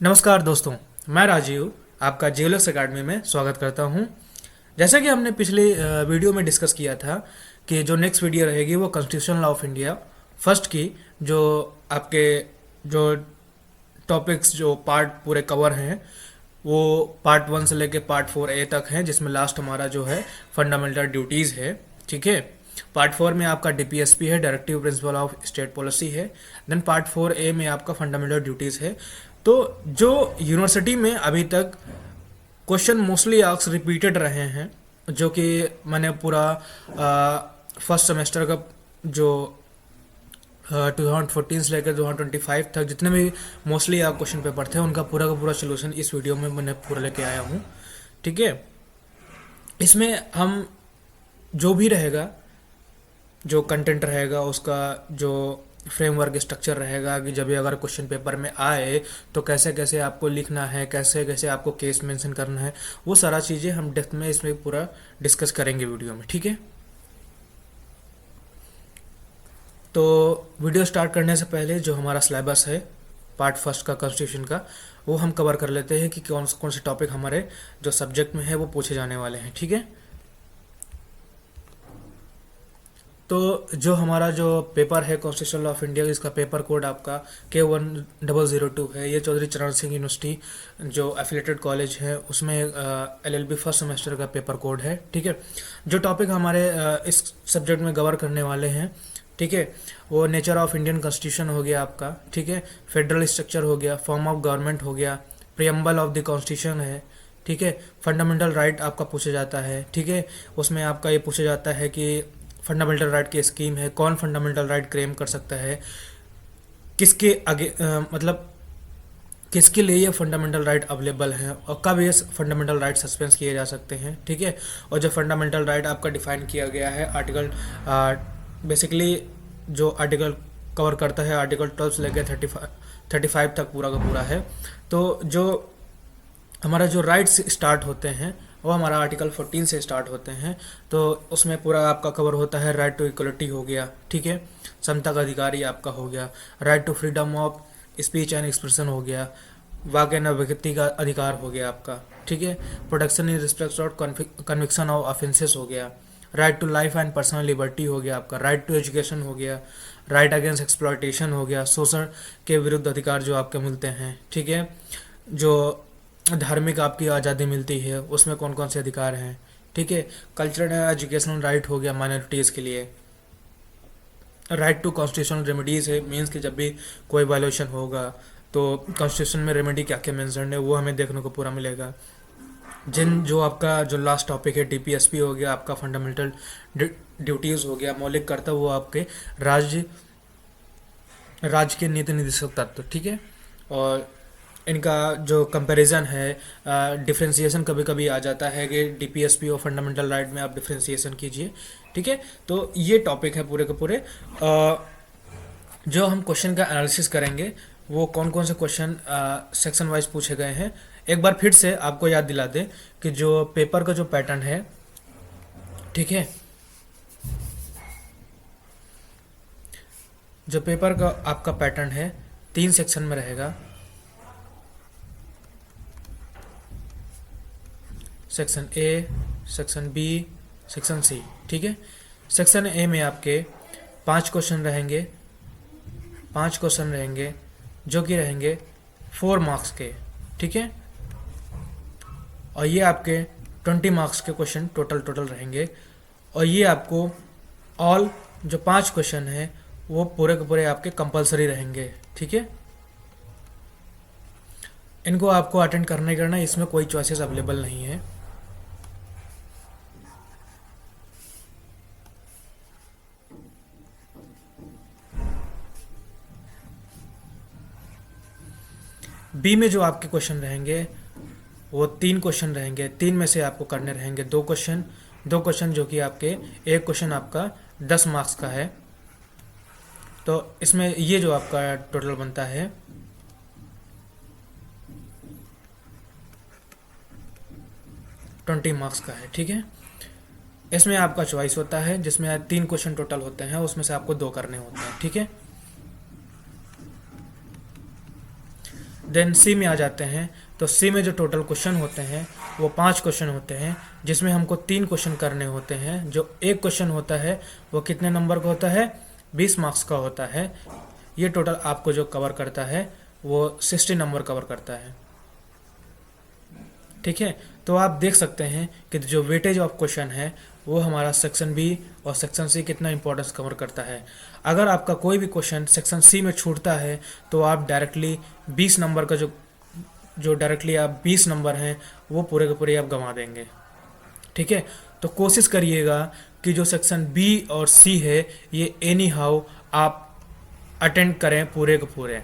नमस्कार दोस्तों, मैं राजीव आपका जेएलएक्स अकेडमी में स्वागत करता हूं। जैसा कि हमने पिछले वीडियो में डिस्कस किया था कि जो नेक्स्ट वीडियो रहेगी वो constitution law of India first की जो आपके जो टॉपिक्स जो पार्ट पूरे कवर हैं वो पार्ट 1 से लेके पार्ट 4A तक हैं, जिसमें लास्ट हमारा जो है फंडामेंटल ड्यूटीज़ है। ठीक है, पार्ट 4 में आपका डीपीएसपी है, directive principle of state policy है। देन पार्ट 4A में आपका फंडामेंटल ड्यूटीज़ है। तो जो यूनिवर्सिटी में अभी तक क्वेश्चन मोस्टली आस्क रिपीटेड रहे हैं, जो कि मैंने पूरा फर्स्ट सेमेस्टर का जो 2014 से लेकर 2025 तक जितने भी मोस्टली आप क्वेश्चन पेपर थे उनका पूरा का पूरा सोल्यूशन इस वीडियो में मैंने पूरा लेके आया हूँ। ठीक है, इसमें हम जो भी रहेगा, जो कंटेंट रहेगा, उसका जो फ्रेमवर्क स्ट्रक्चर रहेगा कि जब भी अगर क्वेश्चन पेपर में आए तो कैसे कैसे आपको लिखना है, कैसे कैसे आपको केस मेंशन करना है, वो सारा चीज़ें हम डेप्थ में इसमें पूरा डिस्कस करेंगे वीडियो में। ठीक है, तो वीडियो स्टार्ट करने से पहले जो हमारा सिलेबस है पार्ट फर्स्ट का कॉन्स्टिट्यूशन का, वो हम कवर कर लेते हैं कि कौन कौन से टॉपिक हमारे जो सब्जेक्ट में है वो पूछे जाने वाले हैं। ठीक है, तो जो हमारा जो पेपर है कॉन्स्टिट्यूशन लॉ ऑफ इंडिया, इसका पेपर कोड आपका K1002 है। ये चौधरी चरण सिंह यूनिवर्सिटी जो एफिलेटेड कॉलेज है उसमें LLB फर्स्ट सेमेस्टर का पेपर कोड है। ठीक है, जो टॉपिक हमारे इस सब्जेक्ट में कवर करने वाले हैं, ठीक है, वो नेचर ऑफ इंडियन कॉन्स्टिट्यूशन हो गया आपका। ठीक है, फेडरल स्ट्रक्चर हो गया, फॉर्म ऑफ गवर्नमेंट हो गया, प्रियम्बल ऑफ द कॉन्स्टिट्यूशन है। ठीक है, फंडामेंटल राइट आपका पूछा जाता है। ठीक है, उसमें आपका ये पूछा जाता है कि फंडामेंटल राइट की स्कीम है, कौन फंडामेंटल राइट क्लेम कर सकता है, किसके आगे मतलब किसके लिए ये फंडामेंटल राइट अवेलेबल है और कब ये फंडामेंटल राइट सस्पेंस किए जा सकते हैं। ठीक है, और जो फंडामेंटल राइट आपका डिफाइन किया गया है आर्टिकल बेसिकली जो आर्टिकल कवर करता है आर्टिकल 12 से लेकर 35 तक पूरा का पूरा है। तो जो हमारा जो राइट्स स्टार्ट होते हैं वो हमारा आर्टिकल 14 से स्टार्ट होते हैं। तो उसमें पूरा आपका कवर होता है, राइट टू इक्वलिटी हो गया। ठीक है, समता का अधिकार ही आपका हो गया, right to freedom of speech and expression हो गया, वाक एंड अभिव्यक्ति का अधिकार हो गया आपका। ठीक है, protection in respect of conviction of offences हो गया, right to life and personal liberty हो गया आपका, राइट टू एजुकेशन हो गया, राइट अगेंस्ट एक्सप्लॉयटेशन हो गया, शोषण के विरुद्ध अधिकार जो आपके मिलते हैं। ठीक है, जो धार्मिक आपकी आज़ादी मिलती है उसमें कौन कौन से अधिकार हैं। ठीक है, कल्चरल एंड एजुकेशनल राइट हो गया माइनॉरिटीज़ के लिए, राइट टू कॉन्स्टिट्यूशनल रेमेडीज़ है, मीन्स कि जब भी कोई वायलेशन होगा तो कॉन्स्टिट्यूशन में रेमेडी क्या क्या मेंशन है वो हमें देखने को पूरा मिलेगा। जो आपका जो लास्ट टॉपिक है डीपीएसपी हो गया आपका, फंडामेंटल ड्यूटीज़ हो गया, मौलिक कर्तव्य वो आपके राज्य के नीति निर्देशक तत्व। ठीक है, और इनका जो कंपैरिजन है, डिफ्रेंसिएशन कभी कभी आ जाता है कि डीपीएसपी और फंडामेंटल राइट में आप डिफ्रेंसिएशन कीजिए। ठीक है, तो ये टॉपिक है पूरे के पूरे। जो हम क्वेश्चन का एनालिसिस करेंगे वो कौन कौन से क्वेश्चन सेक्शन वाइज पूछे गए हैं, एक बार फिर से आपको याद दिला दें कि जो पेपर का जो पैटर्न है, ठीक है, जो पेपर का आपका पैटर्न है 3 सेक्शन में रहेगा। Section A, section B, section C. ठीक है, सेक्शन ए में आपके 5 क्वेश्चन रहेंगे, 5 क्वेश्चन रहेंगे जो कि रहेंगे 4 मार्क्स के। ठीक है, और ये आपके 20 मार्क्स के क्वेश्चन टोटल रहेंगे। और ये आपको ऑल जो 5 क्वेश्चन हैं वो पूरे के पूरे आपके कंपलसरी रहेंगे। ठीक है, इनको आपको अटेंड करना, इसमें कोई चॉइसेस अवेलेबल नहीं है। बी में जो आपके क्वेश्चन रहेंगे वो 3 क्वेश्चन रहेंगे, 3 में से आपको करने रहेंगे 2 क्वेश्चन जो कि आपके एक क्वेश्चन आपका 10 मार्क्स का है। तो इसमें ये जो आपका टोटल बनता है 20 मार्क्स का है। ठीक है, इसमें आपका चॉइस होता है जिसमें 3 क्वेश्चन टोटल होते हैं, उसमें से आपको 2 करने होते हैं। ठीक है, देन सी में आ जाते हैं। तो सी में जो टोटल क्वेश्चन होते हैं वो 5 क्वेश्चन होते हैं, जिसमें हमको 3 क्वेश्चन करने होते हैं। जो एक क्वेश्चन होता है वो कितने नंबर का होता है, 20 मार्क्स का होता है। ये टोटल आपको जो कवर करता है वो 60 नंबर कवर करता है। ठीक है, तो आप देख सकते हैं कि जो वेटेज ऑफ क्वेश्चन है वो हमारा सेक्शन बी और सेक्शन सी कितना इंपॉर्टेंस कवर करता है। अगर आपका कोई भी क्वेश्चन सेक्शन सी में छूटता है तो आप डायरेक्टली 20 नंबर का जो डायरेक्टली आप 20 नंबर हैं वो पूरे के पूरे आप गंवा देंगे। ठीक है, तो कोशिश करिएगा कि जो सेक्शन बी और सी है ये एनी हाउ आप अटेंड करें पूरे के पूरे।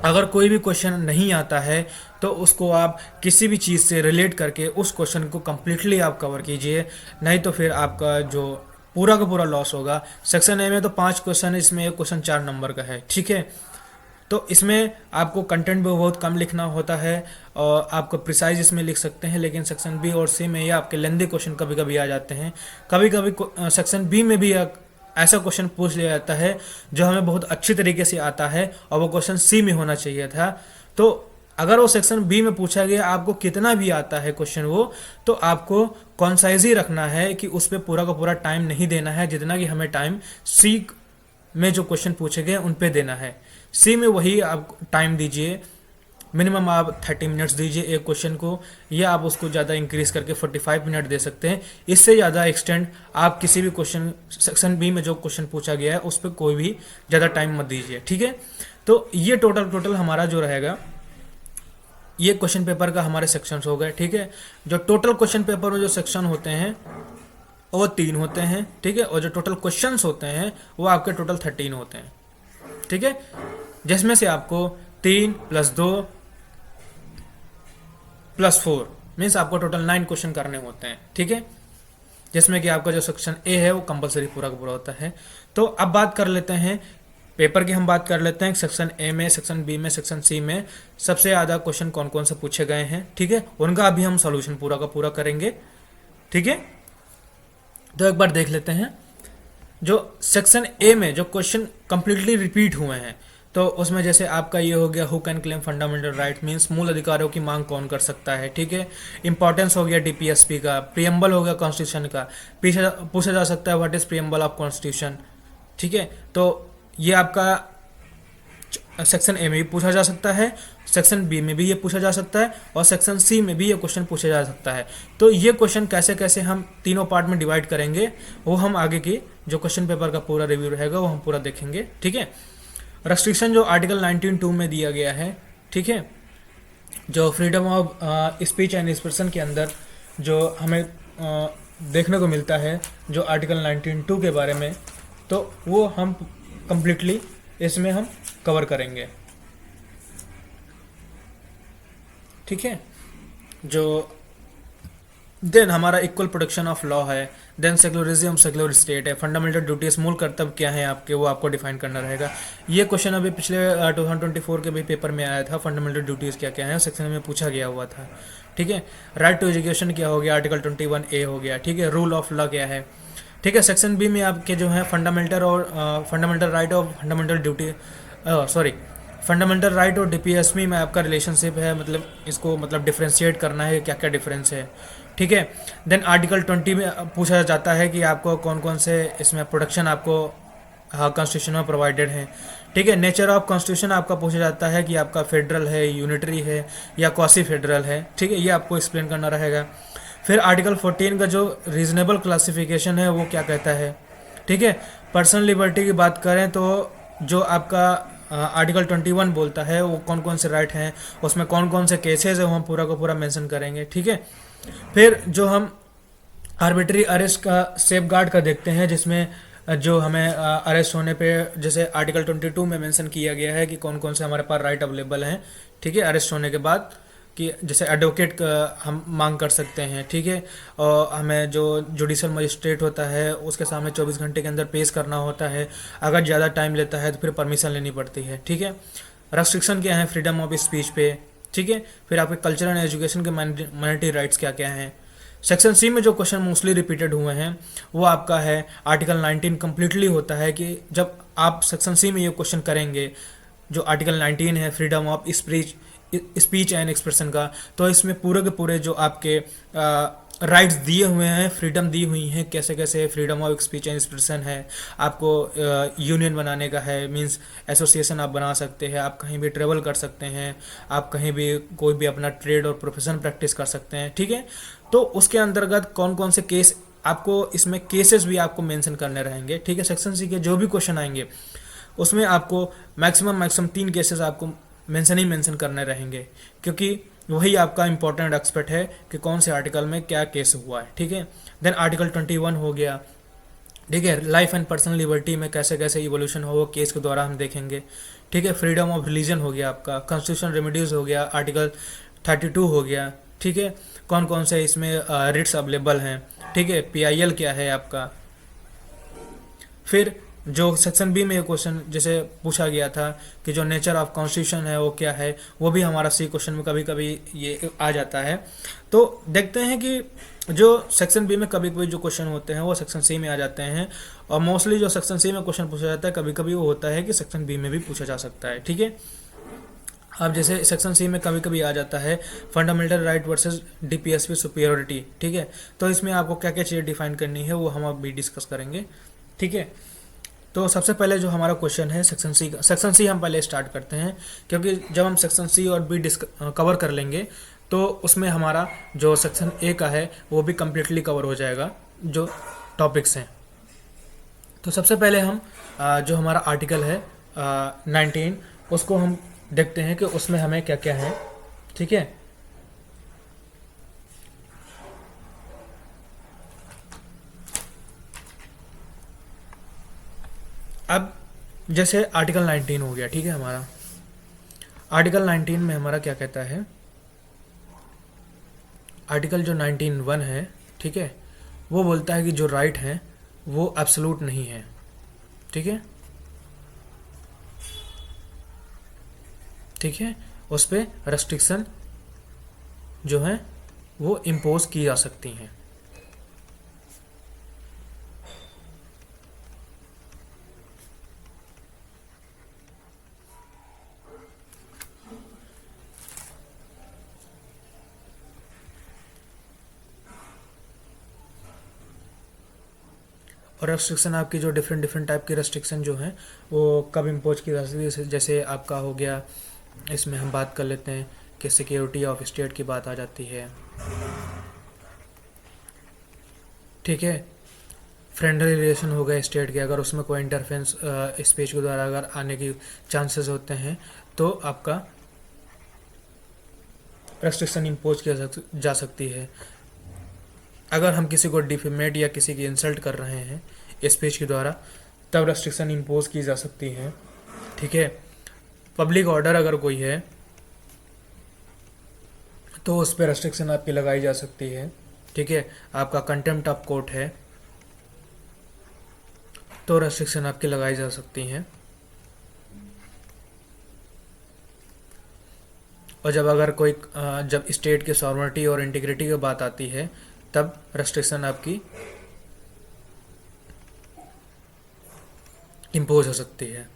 अगर कोई भी क्वेश्चन नहीं आता है तो उसको आप किसी भी चीज़ से रिलेट करके उस क्वेश्चन को कम्प्लीटली आप कवर कीजिए, नहीं तो फिर आपका जो पूरा का पूरा लॉस होगा। सेक्शन ए में तो 5 क्वेश्चन है, इसमें एक क्वेश्चन 4 नंबर का है। ठीक है, तो इसमें आपको कंटेंट भी बहुत कम लिखना होता है और आपको प्रिसाइज इसमें लिख सकते हैं, लेकिन सेक्शन बी और सी में ये आपके लेंदी क्वेश्चन कभी कभी आ जाते हैं। कभी कभी सेक्शन बी में भी ऐसा क्वेश्चन पूछ लिया जाता है जो हमें बहुत अच्छी तरीके से आता है और वो क्वेश्चन सी में होना चाहिए था। तो अगर वो सेक्शन बी में पूछा गया, आपको कितना भी आता है क्वेश्चन वो, तो आपको कॉन्साइज ही रखना है कि उस पर पूरा का पूरा टाइम नहीं देना है, जितना कि हमें टाइम सी में जो क्वेश्चन पूछे गए उन पे देना है। सी में वही आप टाइम दीजिए, मिनिमम आप 30 मिनट्स दीजिए एक क्वेश्चन को, या आप उसको ज़्यादा इंक्रीज करके 45 मिनट दे सकते हैं। इससे ज़्यादा एक्सटेंड आप किसी भी क्वेश्चन सेक्शन बी में जो क्वेश्चन पूछा गया है उस पर कोई भी ज़्यादा टाइम मत दीजिए। ठीक है, तो ये टोटल हमारा जो रहेगा, ये क्वेश्चन पेपर का हमारे सेक्शंस हो गए। ठीक है, जो टोटल क्वेश्चन पेपर में जो सेक्शन होते हैं वो 3 होते हैं। ठीक है, और जो टोटल क्वेश्चंस होते हैं वो आपके टोटल 13 होते हैं। ठीक है, जिसमें से आपको 3 + 2 + 4 मीन्स आपको टोटल 9 क्वेश्चन करने होते हैं। ठीक है, जिसमें कि आपका जो सेक्शन ए है वो कंपलसरी पूरा का पूरा होता है। तो अब बात कर लेते हैं पेपर की, हम बात कर लेते हैं सेक्शन ए में, सेक्शन बी में, सेक्शन सी में सबसे ज़्यादा क्वेश्चन कौन कौन से पूछे गए हैं। ठीक है, उनका अभी हम सॉल्यूशन पूरा का पूरा करेंगे। ठीक है, तो एक बार देख लेते हैं जो सेक्शन ए में जो क्वेश्चन कंप्लीटली रिपीट हुए हैं। तो उसमें जैसे आपका ये हो गया, who can claim fundamental right means मूल अधिकारों की मांग कौन कर सकता है। ठीक है, इंपॉर्टेंस हो गया डीपीएसपी का, प्रियम्बल हो गया कॉन्स्टिट्यूशन का, पूछा जा सकता है what is preamble of constitution. ठीक है, तो ये आपका सेक्शन ए में भी पूछा जा सकता है, सेक्शन बी में भी ये पूछा जा सकता है और सेक्शन सी में भी ये क्वेश्चन पूछा जा सकता है। तो ये क्वेश्चन कैसे कैसे हम तीनों पार्ट में डिवाइड करेंगे वो हम आगे की जो क्वेश्चन पेपर का पूरा रिव्यू रहेगा वो हम पूरा देखेंगे। ठीक है, रेस्ट्रिक्शन जो आर्टिकल 19(2) में दिया गया है। ठीक है, जो freedom of speech and expression के अंदर जो हमें देखने को मिलता है जो आर्टिकल 19(2) के बारे में, तो वो हम कंप्लीटली इसमें हम कवर करेंगे। ठीक है, जो देन हमारा इक्वल प्रोटेक्शन ऑफ लॉ है, देन सेक्युलरिज्म सेक्युलर स्टेट है, फंडामेंटल ड्यूटीज मूल कर्तव्य क्या है आपके, वो आपको डिफाइन करना रहेगा। ये क्वेश्चन अभी पिछले 2024 के भी पेपर में आया था, फंडामेंटल ड्यूटीज क्या क्या है सेक्शन में पूछा गया हुआ था। ठीक है, राइट टू एजुकेशन क्या हो गया, आर्टिकल 21A हो गया। ठीक है, रूल ऑफ लॉ क्या है। ठीक है, सेक्शन बी में आपके जो है फंडामेंटल राइट और फंडामेंटल ड्यूटी फंडामेंटल राइट और डीपीएसपी में आपका रिलेशनशिप है, मतलब इसको मतलब डिफ्रेंशिएट करना है क्या क्या डिफरेंस है। ठीक है, देन आर्टिकल 20 में पूछा जाता है कि आपको कौन कौन से इसमें प्रोटेक्शन आपको कॉन्स्टिट्यूशन में प्रोवाइडेड है। ठीक है, नेचर ऑफ कॉन्स्टिट्यूशन आपका पूछा जाता है कि आपका फेडरल है, यूनिटरी है या क्वासी फेडरल है। ठीक है, ये आपको एक्सप्लेन करना रहेगा। फिर आर्टिकल 14 का जो रीजनेबल क्लासिफिकेशन है वो क्या कहता है। ठीक है, पर्सनल लिबर्टी की बात करें तो जो आपका आर्टिकल 21 बोलता है वो कौन कौन से राइट हैं, उसमें कौन कौन से केसेस है वो हम पूरा का पूरा मेंशन करेंगे। ठीक है, फिर जो हम आर्बिट्री अरेस्ट का सेफगार्ड का देखते हैं, जिसमें जो हमें अरेस्ट होने पे जैसे आर्टिकल 22 में मेंशन किया गया है कि कौन कौन से हमारे पास राइट अवेलेबल हैं। ठीक है, अरेस्ट होने के बाद कि जैसे एडवोकेट का हम मांग कर सकते हैं। ठीक है, और हमें जो जुडिशल मजिस्ट्रेट होता है उसके सामने 24 घंटे के अंदर पेश करना होता है। अगर ज़्यादा टाइम लेता है तो फिर परमिशन लेनी पड़ती है। ठीक है, रेस्ट्रिक्शन क्या है फ्रीडम ऑफ स्पीच पे। ठीक है, फिर आपके कल्चर एंड एजुकेशन के माइनॉरिटी राइट्स क्या क्या हैं। सेक्शन सी में जो क्वेश्चन मोस्टली रिपीटेड हुए हैं वो आपका है आर्टिकल 19 कम्प्लीटली होता है कि जब आप सेक्शन सी में ये क्वेश्चन करेंगे जो आर्टिकल 19 है freedom of speech and expression का, तो इसमें पूरे के पूरे जो आपके राइट्स दिए हुए हैं, फ्रीडम दी हुई हैं, कैसे कैसे freedom of speech and expression है। आपको यूनियन बनाने का है, मींस एसोसिएशन आप बना सकते हैं, आप कहीं भी ट्रेवल कर सकते हैं, आप कहीं भी कोई भी अपना ट्रेड और प्रोफेशन प्रैक्टिस कर सकते हैं, ठीक है। तो उसके अंतर्गत कौन कौन से केस, आपको इसमें केसेस भी आपको मेंशन करने रहेंगे, ठीक है। सेक्शन सी के जो भी क्वेश्चन आएंगे उसमें आपको मैक्सिमम 3 केसेस आपको मेंशन ही मेंशन करने रहेंगे, क्योंकि वही आपका इंपॉर्टेंट एक्सपेक्ट है कि कौन से आर्टिकल में क्या केस हुआ है, ठीक है। देन आर्टिकल 21 हो गया, ठीक है, लाइफ एंड पर्सनल लिबर्टी में कैसे कैसे इवोल्यूशन हो वो केस के द्वारा हम देखेंगे, ठीक है। फ्रीडम ऑफ रिलीजन हो गया आपका, कॉन्स्टिट्यूशन रेमेडीज हो गया, आर्टिकल 32 हो गया, ठीक है। कौन कौन से इसमें रिट्स अवेलेबल हैं, ठीक है, पीआईएल क्या है आपका। फिर जो सेक्शन बी में ये क्वेश्चन जैसे पूछा गया था कि जो नेचर ऑफ कॉन्स्टिट्यूशन है वो क्या है, वो भी हमारा सी क्वेश्चन में कभी कभी ये आ जाता है। तो देखते हैं कि जो सेक्शन बी में कभी कभी जो क्वेश्चन होते हैं वो सेक्शन सी में आ जाते हैं, और मोस्टली जो सेक्शन सी में क्वेश्चन पूछा जाता है कभी कभी वो होता है कि सेक्शन बी में भी पूछा जा सकता है, ठीक है। अब जैसे सेक्शन सी में कभी कभी आ जाता है fundamental right versus DPSP superiority, ठीक है। तो इसमें आपको क्या क्या चीज़ें डिफाइन करनी है वो हम अभी डिस्कस करेंगे, ठीक है। तो सबसे पहले जो हमारा क्वेश्चन है सेक्शन सी का, सेक्शन सी हम पहले स्टार्ट करते हैं, क्योंकि जब हम सेक्शन सी और बी कवर कर लेंगे तो उसमें हमारा जो सेक्शन ए का है वो भी कम्प्लीटली कवर हो जाएगा जो टॉपिक्स हैं। तो सबसे पहले हम जो हमारा आर्टिकल है 19 उसको हम देखते हैं कि उसमें हमें क्या क्या है, ठीक है। अब जैसे आर्टिकल 19 हो गया, ठीक है। हमारा आर्टिकल 19 में हमारा क्या कहता है, आर्टिकल जो 19(1) है, ठीक है, वो बोलता है कि जो राइट है वो एब्सोल्यूट नहीं है, ठीक है, ठीक है। उस पर रेस्ट्रिक्शन जो है वो इम्पोज की जा सकती हैं। और रेस्ट्रिक्शन आपकी जो डिफरेंट डिफरेंट टाइप की रेस्ट्रिक्शन जो हैं वो कब इम्पोज की जा सकती है, जैसे आपका हो गया, इसमें हम बात कर लेते हैं कि सिक्योरिटी ऑफ स्टेट की बात आ जाती है, ठीक है। फ्रेंडली रिलेशन हो गए स्टेट के, अगर उसमें कोई इंटरफेरेंस स्पीच के द्वारा अगर आने की चांसेस होते हैं तो आपका रेस्ट्रिक्शन इम्पोज किया जा सकती है। अगर हम किसी को डिफेमेट या किसी की इंसल्ट कर रहे हैं स्पीच के द्वारा तब रेस्ट्रिक्शन इम्पोज की जा सकती है, ठीक है। पब्लिक ऑर्डर अगर कोई है तो उस पर रेस्ट्रिक्शन आपकी लगाई जा सकती है, ठीक है। आपका कंटेम्प्ट ऑफ कोर्ट है तो रेस्ट्रिक्शन आपकी लगाई जा सकती हैं। और जब अगर कोई जब स्टेट के सॉवरेनिटी और इंटीग्रिटी की बात आती है तब रेस्ट्रिक्शन आपकी इम्पोज हो सकती है,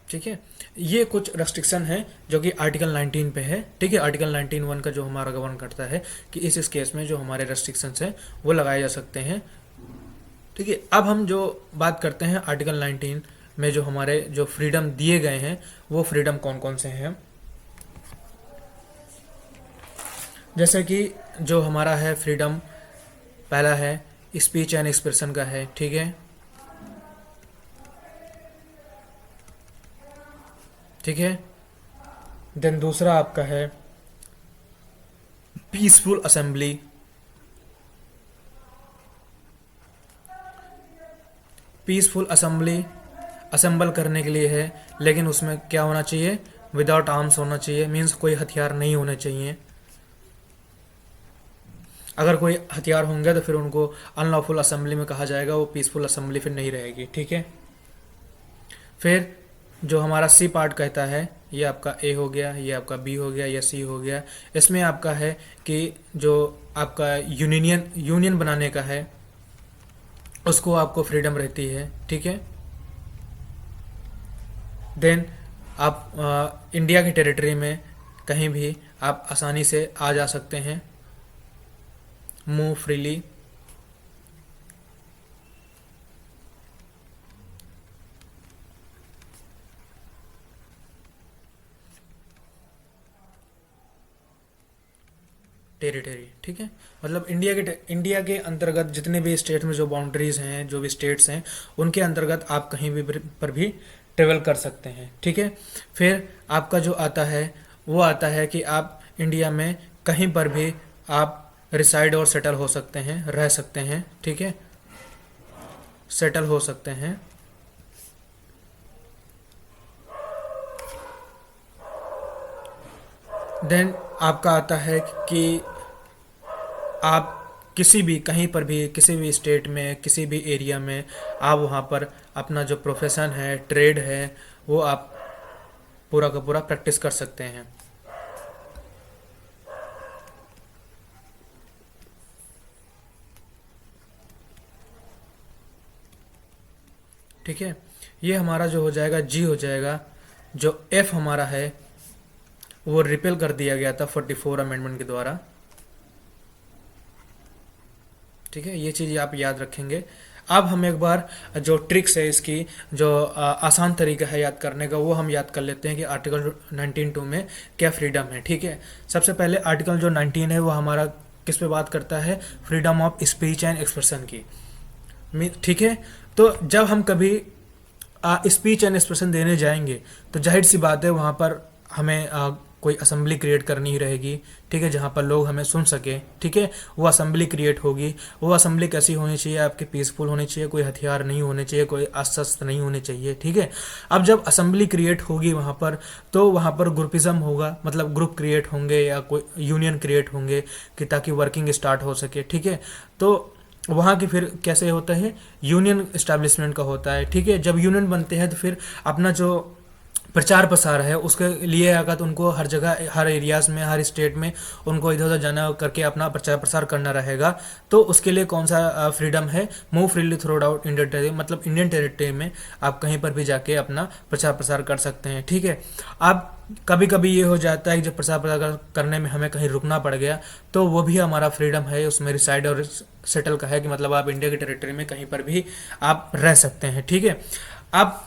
ठीक है। ये कुछ रेस्ट्रिक्शन है जो कि आर्टिकल 19 पे है, ठीक है। आर्टिकल 19(1) का जो हमारा गवर्न करता है कि इस केस में जो हमारे रेस्ट्रिक्शंस हैं वो लगाए जा सकते हैं, ठीक है। अब हम जो बात करते हैं आर्टिकल 19 में जो हमारे जो फ्रीडम दिए गए हैं वो फ्रीडम कौन कौन से हैं। जैसे कि जो हमारा है फ्रीडम, पहला है स्पीच एंड एक्सप्रेशन का है, ठीक है, ठीक है। देन दूसरा आपका है peaceful assembly, peaceful assembly assemble करने के लिए है, लेकिन उसमें क्या होना चाहिए, विदाउट आर्म्स होना चाहिए, मीन्स कोई हथियार नहीं होने चाहिए। अगर कोई हथियार होंगे तो फिर उनको अनलॉफुल असेंबली में कहा जाएगा, वो पीसफुल असेंबली फिर नहीं रहेगी, ठीक है। फिर जो हमारा सी पार्ट कहता है, ये आपका ए हो गया, ये आपका बी हो गया, ये सी हो गया। इसमें आपका है कि जो आपका यूनियन बनाने का है उसको आपको फ्रीडम रहती है, ठीक है। देन आप इंडिया की टेरिटरी में कहीं भी आप आसानी से आ जा सकते हैं, मूव फ्रीली। टेरिटरी, ठीक है, मतलब इंडिया के अंतर्गत जितने भी स्टेट में जो बाउंड्रीज हैं, जो भी स्टेट्स हैं, उनके अंतर्गत आप कहीं भी पर भी ट्रेवल कर सकते हैं, ठीक है। फिर आपका जो आता है वो आता है कि आप इंडिया में कहीं पर भी आप रिसाइड और सेटल हो सकते हैं, रह सकते हैं, ठीक है, सेटल हो सकते हैं। देन आपका आता है कि आप किसी भी कहीं पर भी किसी भी स्टेट में किसी भी एरिया में आप वहाँ पर अपना जो प्रोफेशन है, ट्रेड है, वो आप पूरा का पूरा प्रैक्टिस कर सकते हैं, ठीक है। ये हमारा जो हो जाएगा जी हो जाएगा। जो एफ हमारा है वो रिपेल कर दिया गया था 44 अमेंडमेंट के द्वारा, ठीक है, ये चीज़ आप याद रखेंगे। अब हम एक बार जो ट्रिक्स है इसकी, जो आसान तरीका है याद करने का, वो हम याद कर लेते हैं कि आर्टिकल 19(2) में क्या फ्रीडम है, ठीक है। सबसे पहले आर्टिकल जो 19 है वो हमारा किस पे बात करता है, freedom of speech and expression की, ठीक है। तो जब हम कभी स्पीच एंड एक्सप्रेशन देने जाएंगे तो जाहिर सी बात है वहाँ पर हमें कोई असेंबली क्रिएट करनी ही रहेगी, ठीक है, जहाँ पर लोग हमें सुन सके, ठीक है। वो असेंबली क्रिएट होगी। वो असेंबली कैसी होनी चाहिए, आपकी पीसफुल होनी चाहिए, कोई हथियार नहीं होने चाहिए, कोई अस्त्र नहीं होने चाहिए, ठीक है। अब जब असेंबली क्रिएट होगी वहाँ पर, तो वहाँ पर ग्रुपिज्म होगा, मतलब ग्रुप क्रिएट होंगे या कोई यूनियन क्रिएट होंगे कि ताकि वर्किंग स्टार्ट हो सके, ठीक है। तो वहाँ की फिर कैसे होता है, यूनियन इस्टेब्लिशमेंट का होता है, ठीक है। जब यूनियन बनते हैं तो फिर अपना जो प्रचार प्रसार है उसके लिए अगर तो उनको हर जगह हर एरियाज में हर स्टेट में उनको इधर उधर जाना करके अपना प्रचार प्रसार करना रहेगा। तो उसके लिए कौन सा फ्रीडम है, move freely through out Indian territory, मतलब इंडियन टेरिटरी में आप कहीं पर भी जाके अपना प्रचार प्रसार कर सकते हैं, ठीक है। अब कभी कभी ये हो जाता है कि जब प्रचार प्रसार करने में हमें कहीं रुकना पड़ गया, तो वो भी हमारा फ्रीडम है, उसमें रिसाइड और सेटल का है कि मतलब आप इंडिया की टेरिटरी में कहीं पर भी आप रह सकते हैं, ठीक है। अब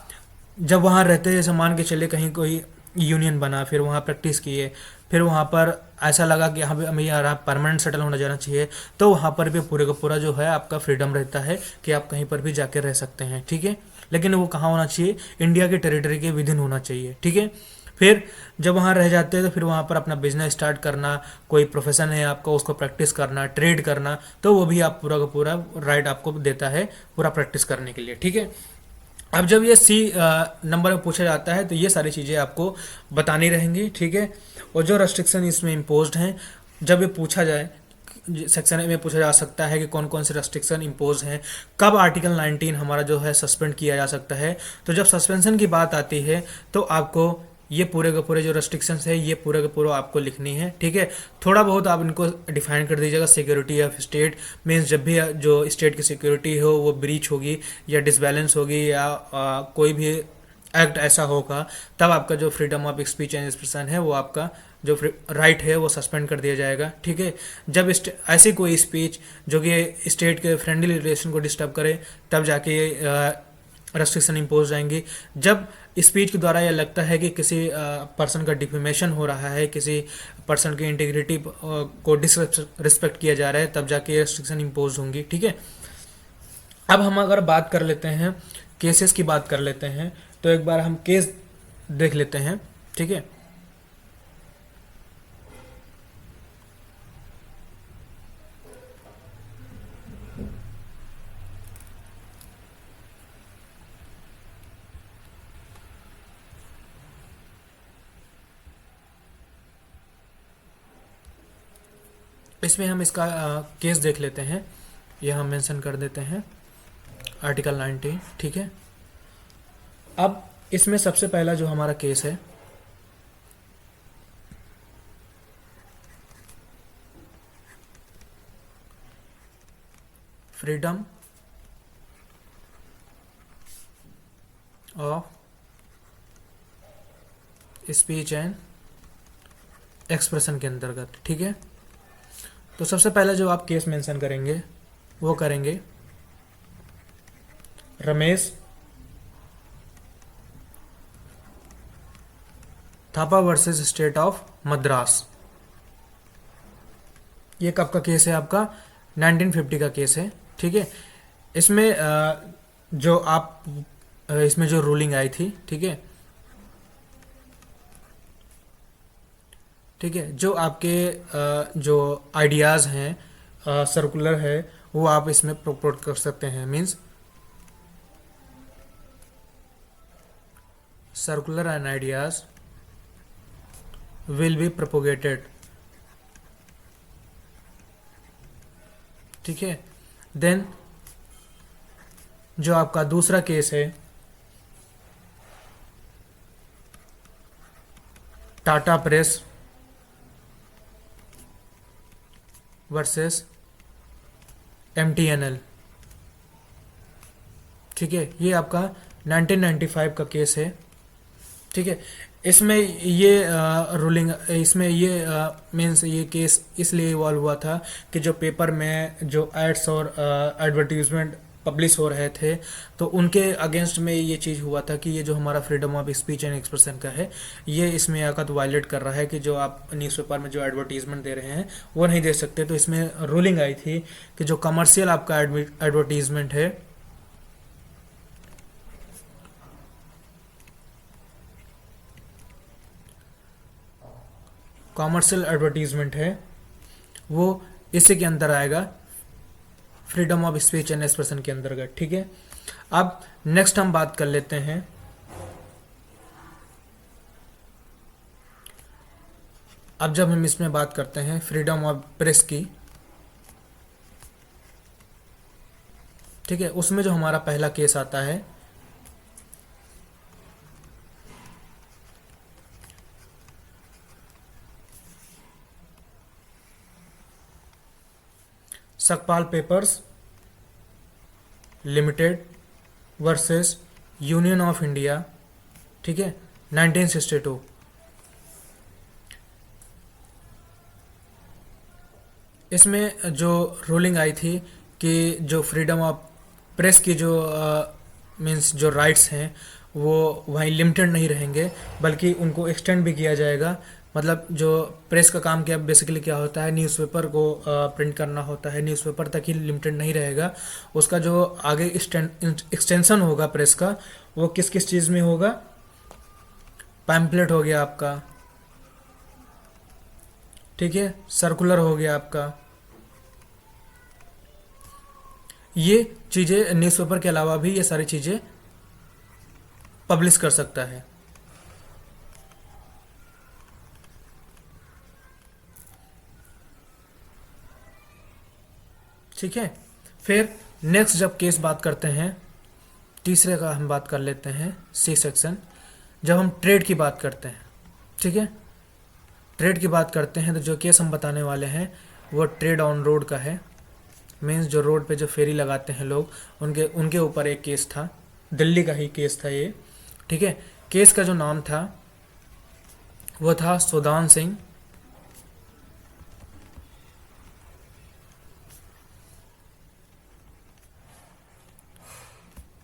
जब वहाँ रहते हैं, जैसे मान के चले कहीं कोई यूनियन बना, फिर वहाँ प्रैक्टिस किए, फिर वहाँ पर ऐसा लगा कि यहाँ पे हमें यार परमानेंट सेटल होना जाना चाहिए, तो वहाँ पर भी पूरे का पूरा जो है आपका फ्रीडम रहता है कि आप कहीं पर भी जाके रह सकते हैं, ठीक है। लेकिन वो कहाँ होना चाहिए, इंडिया के टेरिटरी के विदिन होना चाहिए, ठीक है। फिर जब वहाँ रह जाते हैं तो फिर वहाँ पर अपना बिजनेस स्टार्ट करना, कोई प्रोफेशन है आपका उसको प्रैक्टिस करना, ट्रेड करना, तो वो भी आप पूरा का पूरा राइट आपको देता है पूरा प्रैक्टिस करने के लिए, ठीक है। अब जब ये सी नंबर में पूछा जाता है तो ये सारी चीज़ें आपको बतानी रहेंगी, ठीक है। और जो रेस्ट्रिक्शन इसमें इम्पोज्ड हैं, जब ये पूछा जाए सेक्शन में पूछा जा सकता है कि कौन कौन से रेस्ट्रिक्शन इम्पोज हैं, कब आर्टिकल 19 हमारा जो है सस्पेंड किया जा सकता है। तो जब सस्पेंशन की बात आती है तो आपको ये पूरे के पूरे जो रेस्ट्रिक्शंस है ये पूरे के पूरे आपको लिखनी है, ठीक है। थोड़ा बहुत आप इनको डिफाइन कर दीजिएगा। सिक्योरिटी ऑफ स्टेट मीन्स जब भी जो स्टेट की सिक्योरिटी हो वो ब्रीच होगी या डिसबैलेंस होगी या कोई भी एक्ट ऐसा होगा, तब आपका जो freedom of speech and expression है वो आपका जो राइट है वो सस्पेंड कर दिया जाएगा, ठीक है। जब ऐसी कोई स्पीच जो कि स्टेट के फ्रेंडली रिलेशन को डिस्टर्ब करे, तब जाके रेस्ट्रिक्शन इम्पोज जाएंगी। जब स्पीच के द्वारा यह लगता है कि किसी पर्सन का डिफेमेशन हो रहा है, किसी पर्सन की इंटीग्रिटी को डिसरिस्पेक्ट किया जा रहा है, तब जाके रेस्ट्रिक्शन इम्पोज होंगी, ठीक है। अब हम अगर बात कर लेते हैं केसेस की बात कर लेते हैं, तो एक बार हम केस देख लेते हैं, ठीक है। इसमें हम इसका केस देख लेते हैं, ये हम मेंशन कर देते हैं आर्टिकल 19, ठीक है। अब इसमें सबसे पहला जो हमारा केस है, freedom of speech and expression के अंतर्गत। ठीक है, तो सबसे पहले जो आप केस मेंशन करेंगे वो करेंगे Ramesh Thapa versus state of Madras. ये कब का केस है? आपका 1950 का केस है। ठीक है, इसमें जो आप इसमें जो रूलिंग आई थी, ठीक है, ठीक है, जो आपके जो आइडियाज़ हैं सर्कुलर है वो आप इसमें प्रपोज कर सकते हैं। Means circular and ideas will be propagated. ठीक है, देन जो आपका दूसरा केस है टाटा प्रेस वर्सेस MTNL। ठीक है, ये आपका 1995 का केस है। ठीक है, इसमें ये रूलिंग इसमें ये मीन्स ये केस इसलिए इवॉल्व हुआ था कि जो पेपर में जो एड्स और एडवर्टीजमेंट पब्लिश हो रहे थे तो उनके अगेंस्ट में ये चीज़ हुआ था कि ये जो हमारा freedom of speech and expression का है ये इसमें आकत वायलेट कर रहा है कि जो आप न्यूज़पेपर में जो एडवर्टीजमेंट दे रहे हैं वो नहीं दे सकते। तो इसमें रूलिंग आई थी कि जो कमर्शियल आपका एडवर्टीजमेंट है कॉमर्शियल एडवर्टीजमेंट है वो इसी के अंदर आएगा, freedom of speech and expression के अंतर्गत। ठीक है, अब नेक्स्ट हम बात कर लेते हैं अब जब हम इसमें बात करते हैं फ्रीडम ऑफ प्रेस की, ठीक है, उसमें जो हमारा पहला केस आता है Sakpal papers limited versus Union of India. ठीक है, 1962। इसमें जो रूलिंग आई थी कि जो फ्रीडम ऑफ प्रेस की जो मीन्स जो राइट्स हैं वो वहीं लिमिटेड नहीं रहेंगे बल्कि उनको एक्सटेंड भी किया जाएगा। मतलब जो प्रेस का काम क्या बेसिकली क्या होता है, न्यूज़पेपर को प्रिंट करना होता है, न्यूज़पेपर तक ही लिमिटेड नहीं रहेगा। उसका जो आगे एक्सटेंशन होगा प्रेस का वो किस किस चीज़ में होगा, पैम्पलेट हो गया आपका, ठीक है, सर्कुलर हो गया आपका, ये चीज़ें न्यूज़पेपर के अलावा भी ये सारी चीज़ें पब्लिश कर सकता है। ठीक है, फिर नेक्स्ट जब केस बात करते हैं तीसरे का हम बात कर लेते हैं सी सेक्शन, जब हम ट्रेड की बात करते हैं। ठीक है, ट्रेड की बात करते हैं तो जो केस हम बताने वाले हैं वो ट्रेड ऑन रोड का है। मीन्स जो रोड पे जो फेरी लगाते हैं लोग उनके ऊपर एक केस था, दिल्ली का ही केस था ये। ठीक है, केस का जो नाम था वो था Sudan Singh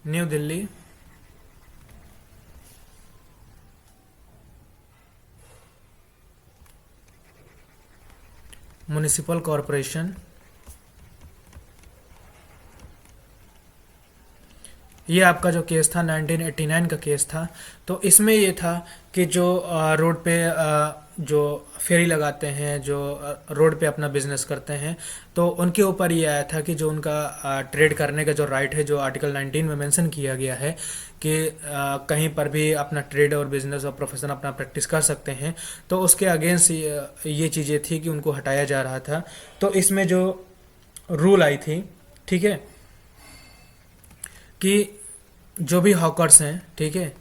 new Delhi municipal corporation. ये आपका जो केस था 1989 का केस था। तो इसमें ये था कि जो रोड पे जो फेरी लगाते हैं, जो रोड पे अपना बिजनेस करते हैं, तो उनके ऊपर ये आया था कि जो उनका ट्रेड करने का जो राइट है जो आर्टिकल 19 में मेंशन किया गया है कि कहीं पर भी अपना ट्रेड और बिजनेस और प्रोफेशन अपना प्रैक्टिस कर सकते हैं, तो उसके अगेंस्ट ये चीज़ें थी कि उनको हटाया जा रहा था। तो इसमें जो रूल आई थी, ठीक है, कि जो भी हॉकर्स हैं, ठीक है,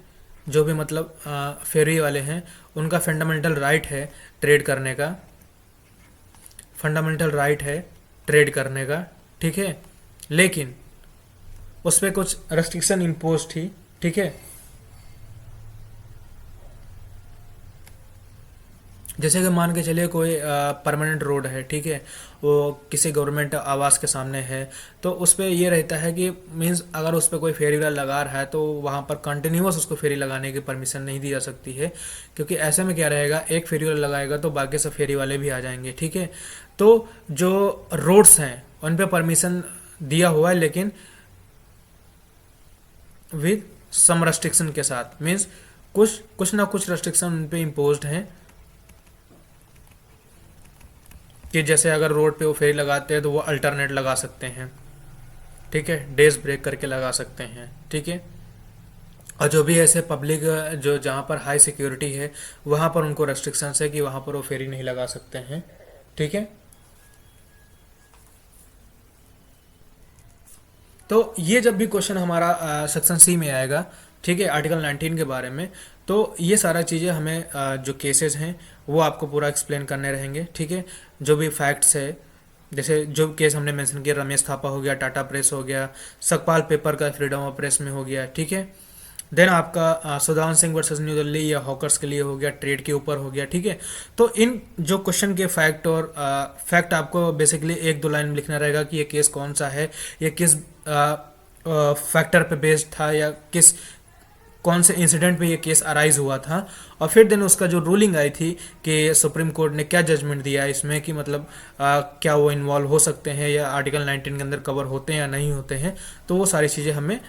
जो भी मतलब फेरी वाले हैं, उनका फंडामेंटल राइट है ट्रेड करने का, फंडामेंटल राइट है ट्रेड करने का। ठीक है, लेकिन उस पर कुछ रेस्ट्रिक्शन इम्पोज थी। ठीक है, जैसे कि मान के चलिए कोई परमानेंट रोड है, ठीक है, वो किसी गवर्नमेंट आवास के सामने है, तो उस पे ये रहता है कि मीन्स अगर उस पे कोई फेरी वाला लगा रहा है तो वहाँ पर कंटिन्यूअस उसको फेरी लगाने की परमिशन नहीं दी जा सकती है, क्योंकि ऐसे में क्या रहेगा, एक फेरी वाला लगाएगा तो बाकी सब फेरी वाले भी आ जाएंगे, ठीक है। तो जो रोड्स हैं उन पे परमिशन दिया हुआ है, लेकिन विद सम रेस्ट्रिक्शन के साथ, मीन्स कुछ कुछ ना कुछ रेस्ट्रिक्शन उन पे इम्पोज्ड हैं, कि जैसे अगर रोड पे वो फेरी लगाते हैं तो वो अल्टरनेट लगा सकते हैं, ठीक है, डेज ब्रेक करके लगा सकते हैं, ठीक है। और जो भी ऐसे पब्लिक जो जहाँ पर हाई सिक्योरिटी है वहाँ पर उनको रेस्ट्रिक्शंस है कि वहाँ पर वो फेरी नहीं लगा सकते हैं, ठीक है। तो ये जब भी क्वेश्चन हमारा सेक्शन सी में आएगा, ठीक है, आर्टिकल 19 के बारे में, तो ये सारा चीज़ें हमें जो केसेस हैं वो आपको पूरा एक्सप्लेन करने रहेंगे, ठीक है। जो भी फैक्ट्स है, जैसे जो केस हमने मेंशन किया, रमेश थापा हो गया, टाटा प्रेस हो गया, सकपाल पेपर का फ्रीडम ऑफ प्रेस में हो गया, ठीक है। देन आपका सुधांशु सिंह वर्सेस न्यू दिल्ली या हॉकर्स के लिए हो गया, ट्रेड के ऊपर हो गया, ठीक है। तो इन जो क्वेश्चन के फैक्ट और फैक्ट आपको बेसिकली एक दो लाइन में लिखना रहेगा कि ये केस कौन सा है, ये किस फैक्टर पे बेस्ड था, या किस कौन से इंसिडेंट पे ये केस अराइज हुआ था। और फिर देन उसका जो रूलिंग आई थी कि सुप्रीम कोर्ट ने क्या जजमेंट दिया है इसमें, कि मतलब क्या वो इन्वॉल्व हो सकते हैं या आर्टिकल 19 के अंदर कवर होते हैं या नहीं होते हैं। तो वो सारी चीज़ें हमें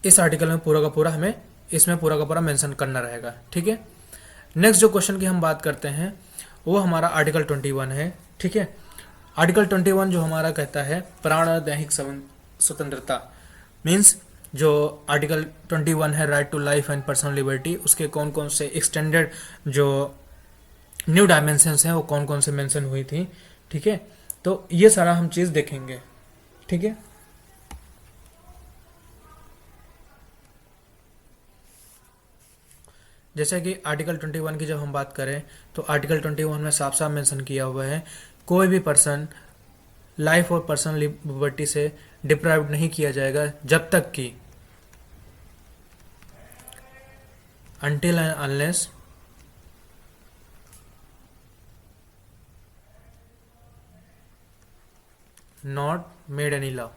इस आर्टिकल में पूरा का पूरा हमें इसमें पूरा का पूरा मेंशन करना रहेगा, ठीक है। नेक्स्ट जो क्वेश्चन की हम बात करते हैं वो हमारा आर्टिकल 21 है, ठीक है। आर्टिकल 21 जो हमारा कहता है प्राण दैहिक स्वतंत्रता, मीन्स जो आर्टिकल 21 है right to life and personal liberty, उसके कौन कौन से एक्सटेंडेड जो न्यू डायमेंशंस हैं वो कौन कौन से मेंशन हुई थी, ठीक है। तो ये सारा हम चीज़ देखेंगे, ठीक है। जैसे कि आर्टिकल 21 की जब हम बात करें तो आर्टिकल 21 में साफ साफ मेंशन किया हुआ है कोई भी पर्सन लाइफ और पर्सनल लिबर्टी से डिप्राइव्ड नहीं किया जाएगा जब तक कि until and unless not made any law,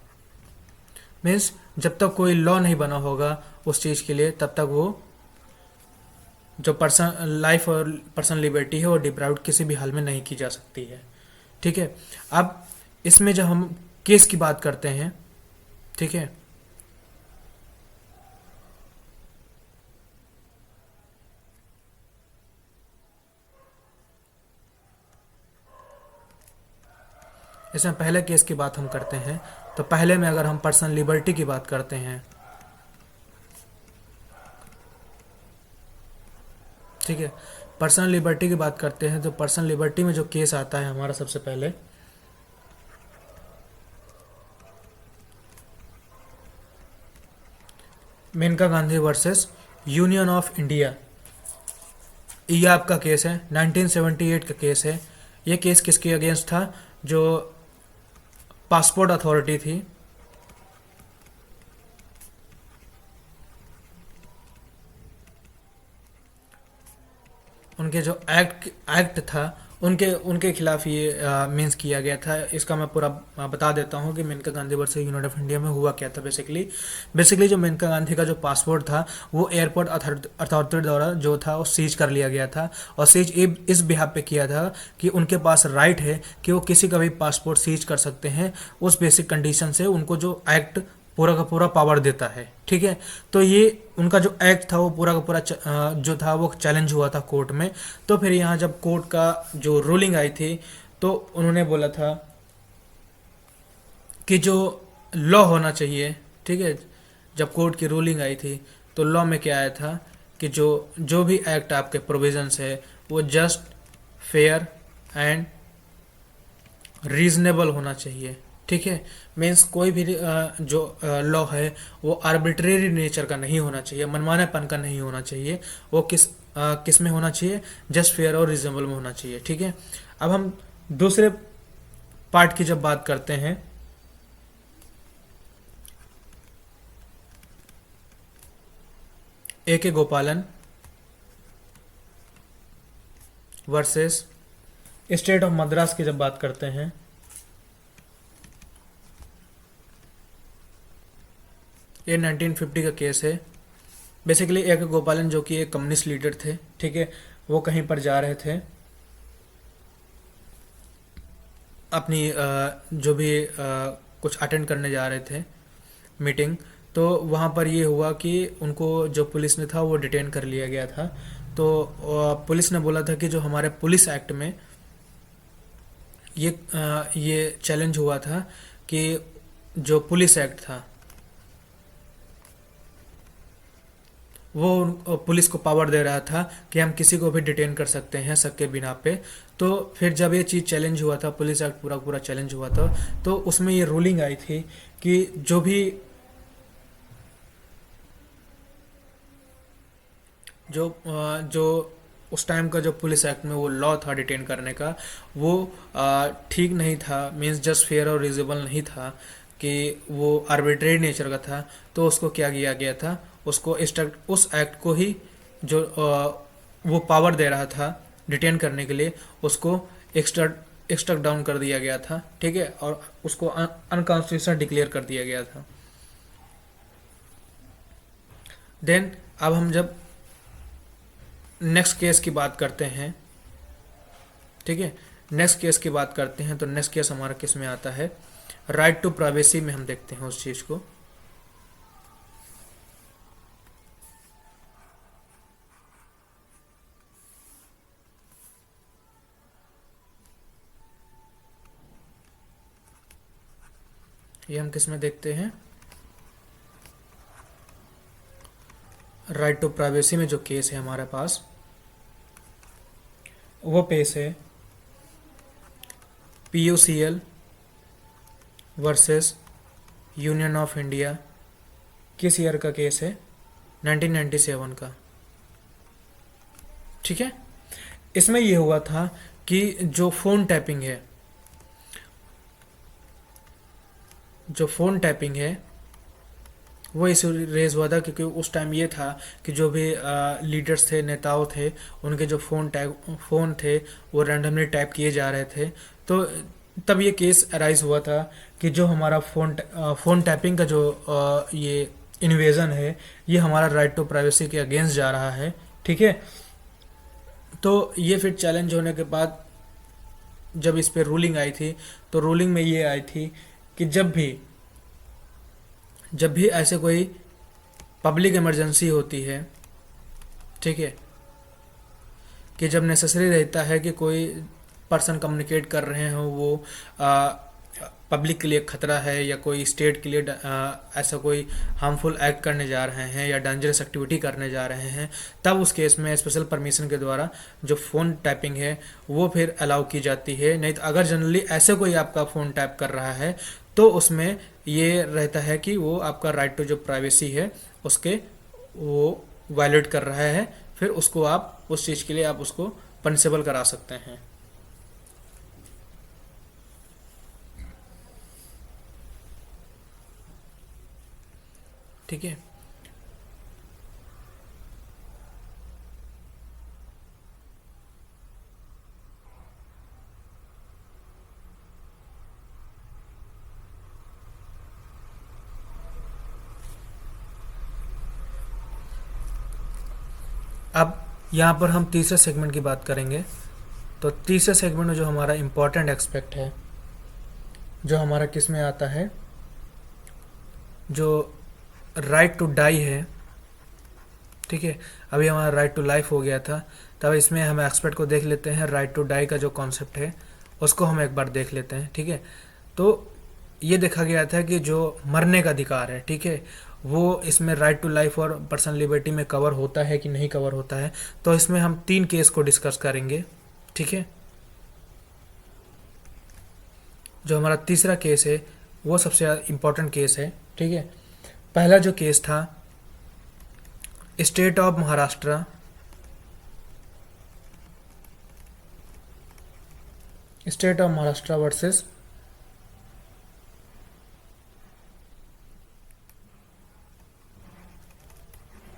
means जब तक कोई लॉ नहीं बना होगा उस चीज़ के लिए तब तक वो जो पर्सन लाइफ और पर्सनल लिबर्टी है वो डिप्राइव्ड किसी भी हाल में नहीं की जा सकती है, ठीक है। अब इसमें जब हम केस की बात करते हैं, ठीक है, इसमें पहले केस की बात हम करते हैं तो पहले में अगर हम पर्सनल लिबर्टी की बात करते हैं, ठीक है, पर्सनल लिबर्टी की बात करते हैं तो पर्सनल लिबर्टी में जो केस आता है हमारा सबसे पहले Maneka Gandhi versus Union of India, ये आपका केस है, 1978 का केस है। ये केस किसके अगेंस्ट था, जो पासपोर्ट अथॉरिटी थी, उनके जो एक्ट था उनके उनके खिलाफ ये मीन्स किया गया था। इसका मैं पूरा बता देता हूँ कि Maneka Gandhi versus Union of India में हुआ क्या था। बेसिकली जो मेनका गांधी का जो पासपोर्ट था वो एयरपोर्ट अथॉरिटी द्वारा जो था वो सीज कर लिया गया था, और सीज इस बिहाफ पे किया था कि उनके पास राइट है कि वो किसी का भी पासपोर्ट सीज कर सकते हैं उस बेसिक कंडीशन से उनको जो एक्ट पूरा का पूरा पावर देता है, ठीक है। तो ये उनका जो एक्ट था वो पूरा का पूरा जो था वो चैलेंज हुआ था कोर्ट में। तो फिर यहाँ जब कोर्ट का जो रूलिंग आई थी तो उन्होंने बोला था कि जो लॉ होना चाहिए, ठीक है, जब कोर्ट की रूलिंग आई थी तो लॉ में क्या आया था कि जो जो भी एक्ट आपके प्रोविजंस है वो जस्ट फेयर एंड रीजनेबल होना चाहिए, ठीक है। मीन्स कोई भी जो लॉ है वो आर्बिट्रेरी नेचर का नहीं होना चाहिए, मनमानेपन का नहीं होना चाहिए, वो किस में होना चाहिए, जस्ट फेयर और रीजनेबल में होना चाहिए, ठीक है। अब हम दूसरे पार्ट की जब बात करते हैं, ए के गोपालन वर्सेस स्टेट ऑफ मद्रास की जब बात करते हैं, ये 1950 का केस है। बेसिकली एक गोपालन जो कि एक कम्युनिस्ट लीडर थे, ठीक है, वो कहीं पर जा रहे थे अपनी जो भी कुछ अटेंड करने जा रहे थे मीटिंग। तो वहाँ पर ये हुआ कि उनको जो पुलिस ने था वो डिटेन कर लिया गया था। तो पुलिस ने बोला था कि जो हमारे पुलिस एक्ट में ये चैलेंज हुआ था कि जो पुलिस एक्ट था वो पुलिस को पावर दे रहा था कि हम किसी को भी डिटेन कर सकते हैं शक के बिना पे। तो फिर जब ये चीज़ चैलेंज हुआ था, पुलिस एक्ट पूरा पूरा चैलेंज हुआ था, तो उसमें ये रूलिंग आई थी कि जो उस टाइम का जो पुलिस एक्ट में वो लॉ था डिटेन करने का, वो ठीक नहीं था, मीन्स जस्ट फेयर और रिजनेबल नहीं था, कि वो आर्बिट्रेरी नेचर का था। तो उसको क्या किया गया था, उसको उस एक्ट को ही जो वो पावर दे रहा था डिटेन करने के लिए, उसको एक्स्ट्रा डाउन कर दिया गया था, ठीक है, और उसको अनकॉन्स्टिट्यूशनल डिक्लेयर कर दिया गया था। देन अब हम जब नेक्स्ट केस की बात करते हैं, ठीक है, नेक्स्ट केस की बात करते हैं, तो नेक्स्ट केस हमारा किस में आता है, राइट टू प्राइवेसी में हम देखते हैं उस चीज़ को। ये हम किस में देखते हैं, राइट टू प्राइवेसी में जो केस है हमारे पास, वो पेश है PUCL versus Union of India. किस ईयर का केस है, 1997 का, ठीक है। इसमें यह हुआ था कि जो फोन टैपिंग है वो इशू रेज हुआ था, क्योंकि उस टाइम ये था कि जो भी लीडर्स थे, नेताओं थे, उनके जो फ़ोन थे वो रैंडमली टाइप किए जा रहे थे। तो तब ये केस अराइज हुआ था कि जो हमारा फ़ोन टैपिंग का जो ये इन्वेजन है, ये हमारा राइट टू प्राइवेसी के अगेंस्ट जा रहा है, ठीक है। तो ये फिर चैलेंज होने के बाद जब इस पे रूलिंग आई थी, तो रूलिंग में ये आई थी कि जब भी ऐसे कोई पब्लिक इमरजेंसी होती है, ठीक है, कि जब नेसेसरी रहता है कि कोई पर्सन कम्युनिकेट कर रहे हो, वो पब्लिक के लिए खतरा है या कोई स्टेट के लिए ऐसा कोई हार्मफुल एक्ट करने जा रहे हैं या डेंजरस एक्टिविटी करने जा रहे हैं, तब उस केस में स्पेशल परमिशन के द्वारा जो फ़ोन टैपिंग है वो फिर अलाउ की जाती है। नहीं तो अगर जनरली ऐसे कोई आपका फ़ोन टैप कर रहा है, तो उसमें ये रहता है कि वो आपका राइट टू जो प्राइवेसी है उसके वो वायलेट कर रहा है, फिर उसको आप उस चीज़ के लिए आप उसको पनिशेबल करा सकते हैं, ठीक है। अब यहाँ पर हम तीसरे सेगमेंट की बात करेंगे। तो तीसरे सेगमेंट में जो हमारा इम्पोर्टेंट एक्सपेक्ट है, जो हमारा किस में आता है, जो राइट टू डाई है, ठीक है। अभी हमारा राइट टू लाइफ हो गया था, तब इसमें हम एक्सपेक्ट को देख लेते हैं। राइट टू डाई का जो कॉन्सेप्ट है उसको हम एक बार देख लेते हैं, ठीक है। तो ये देखा गया था कि जो मरने का अधिकार है, ठीक है, वो इसमें राइट टू लाइफ और पर्सनल लिबर्टी में कवर होता है कि नहीं कवर होता है। तो इसमें हम 3 केस को डिस्कस करेंगे, ठीक है। जो हमारा तीसरा केस है वो सबसे इम्पोर्टेंट केस है, ठीक है। पहला जो केस था, state of Maharashtra versus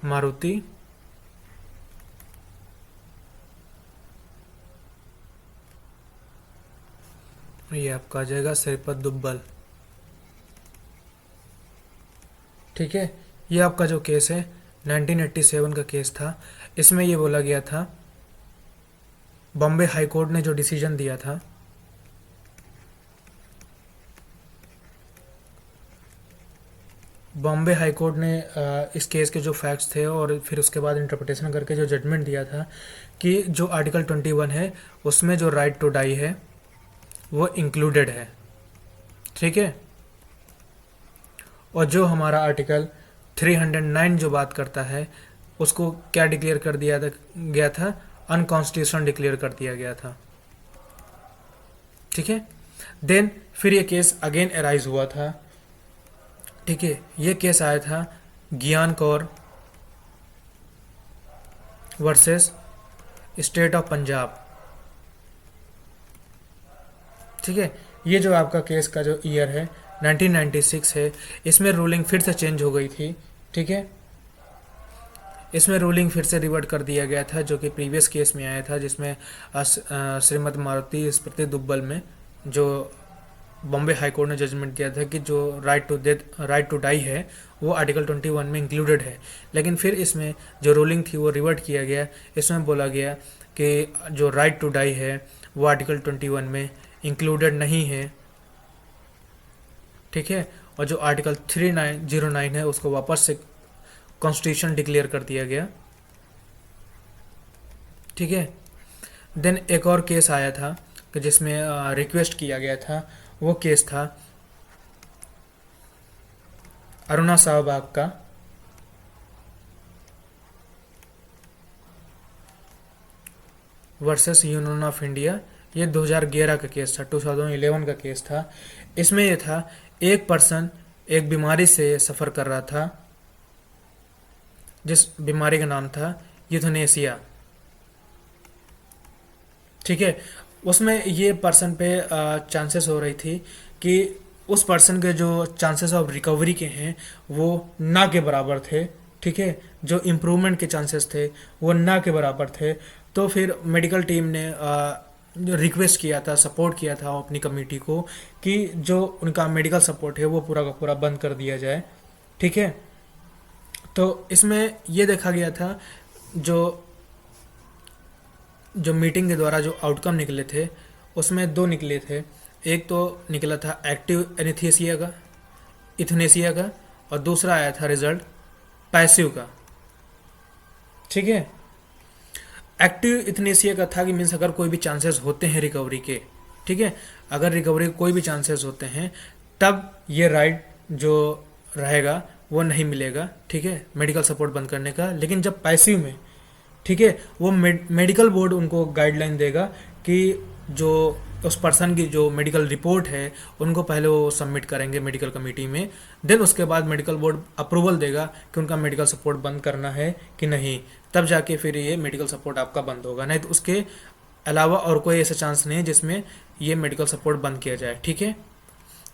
Maruti ये आपका आ जाएगा श्रीपद दुब्बल। ठीक है, ये आपका जो केस है 1987 का केस था। इसमें ये बोला गया था, बॉम्बे हाई कोर्ट ने जो डिसीजन दिया था, बॉम्बे हाई कोर्ट ने इस केस के जो फैक्ट्स थे और फिर उसके बाद इंटरप्रिटेशन करके जो जजमेंट दिया था कि जो आर्टिकल 21 है उसमें जो राइट टू डाई है वो इंक्लूडेड है। ठीक है, और जो हमारा आर्टिकल 309 जो बात करता है उसको क्या डिक्लेयर कर दिया गया था, अनकॉन्स्टिट्यूशनल डिक्लेयर कर दिया गया था। ठीक है, देन फिर ये केस अगेन अराइज हुआ था। ठीक है, ये केस आया था ज्ञान Kaur versus state of Punjab. ठीक है, ये जो आपका केस का जो ईयर है 1996 है। इसमें रूलिंग फिर से चेंज हो गई थी। ठीक है, इसमें रूलिंग फिर से रिवर्ट कर दिया गया था जो कि प्रीवियस केस में आया था, जिसमें श्रीमती मारुति स्मृति दुब्बल में जो बॉम्बे हाई कोर्ट ने जजमेंट दिया था कि जो राइट टू डाई है वो आर्टिकल 21 में इंक्लूडेड है। लेकिन फिर इसमें जो रूलिंग थी वो रिवर्ट किया गया। इसमें बोला गया कि जो राइट टू डाई है वो आर्टिकल 21 में इंक्लूडेड नहीं है। ठीक है, और जो आर्टिकल 3909 है उसको वापस से कॉन्स्टिट्यूशन डिक्लेयर कर दिया गया। ठीक है, देन एक और केस आया था कि जिसमें रिक्वेस्ट किया गया था, वो केस था अरुणा शाहबाग का वर्सेस यूनियन ऑफ इंडिया। ये 2011 का केस था, 2011 का केस था। इसमें ये था, एक पर्सन एक बीमारी से सफ़र कर रहा था जिस बीमारी का नाम था यूथनेसिया। ठीक है, उसमें ये पर्सन पे चांसेस हो रही थी कि उस पर्सन के जो चांसेस ऑफ रिकवरी के हैं वो ना के बराबर थे। ठीक है, जो इम्प्रूवमेंट के चांसेस थे वो ना के बराबर थे। तो फिर मेडिकल टीम ने जो रिक्वेस्ट किया था, सपोर्ट किया था अपनी कमेटी को कि जो उनका मेडिकल सपोर्ट है वो पूरा का पूरा बंद कर दिया जाए। ठीक है, तो इसमें ये देखा गया था, जो जो मीटिंग के द्वारा जो आउटकम निकले थे उसमें दो निकले थे। एक तो निकला था एक्टिव एनेस्थीसिया का, इथनेसिया का, और दूसरा आया था रिजल्ट पैसिव का। ठीक है, एक्टिव इथनेसिया का था कि मीन्स अगर कोई भी चांसेस होते हैं रिकवरी के, ठीक है, अगर रिकवरी के कोई भी चांसेस होते हैं तब ये राइट जो रहेगा वो नहीं मिलेगा। ठीक है, मेडिकल सपोर्ट बंद करने का। लेकिन जब पैसिव में, ठीक है, वो मेडिकल बोर्ड उनको गाइडलाइन देगा कि जो उस पर्सन की जो मेडिकल रिपोर्ट है उनको पहले वो सबमिट करेंगे मेडिकल कमेटी में। देन उसके बाद मेडिकल बोर्ड अप्रूवल देगा कि उनका मेडिकल सपोर्ट बंद करना है कि नहीं, तब जाके फिर ये मेडिकल सपोर्ट आपका बंद होगा। नहीं तो उसके अलावा और कोई ऐसा चांस नहीं है जिसमें ये मेडिकल सपोर्ट बंद किया जाए। ठीक है,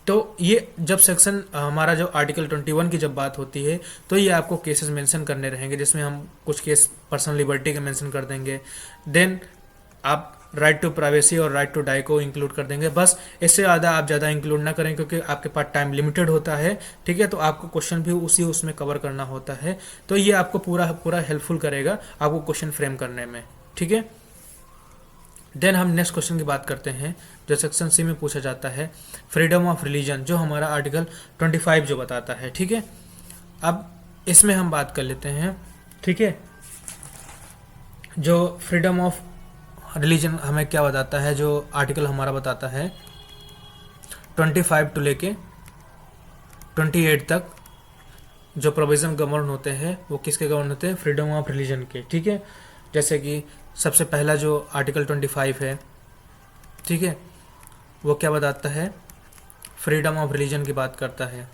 तो ये जब सेक्शन हमारा जो आर्टिकल 21 की जब बात होती है तो ये आपको केसेस मेंशन करने रहेंगे, जिसमें हम कुछ केस पर्सनल लिबर्टी के मेंशन कर देंगे। देन आप राइट टू प्राइवेसी और राइट टू डाई को इंक्लूड कर देंगे। बस इससे ज़्यादा इंक्लूड ना करें क्योंकि आपके पास टाइम लिमिटेड होता है। ठीक है, तो आपको क्वेश्चन भी उसमें कवर करना होता है। तो ये आपको पूरा हेल्पफुल करेगा आपको क्वेश्चन फ्रेम करने में। ठीक है, देन हम नेक्स्ट क्वेश्चन की बात करते हैं जो सेक्शन सी में पूछा जाता है, फ्रीडम ऑफ रिलीजन, जो हमारा आर्टिकल 25 जो बताता है। ठीक है, अब इसमें हम बात कर लेते हैं। ठीक है, जो फ्रीडम ऑफ रिलीजन हमें क्या बताता है, जो आर्टिकल हमारा बताता है 25 टू लेके 28 तक जो प्रोविजन गवर्न होते हैं वो किसके गवर्न होते हैं, फ्रीडम ऑफ रिलीजन के। ठीक है, जैसे कि सबसे पहला जो आर्टिकल 25 है, ठीक है, वो क्या बताता है, फ्रीडम ऑफ रिलीजन की बात करता है।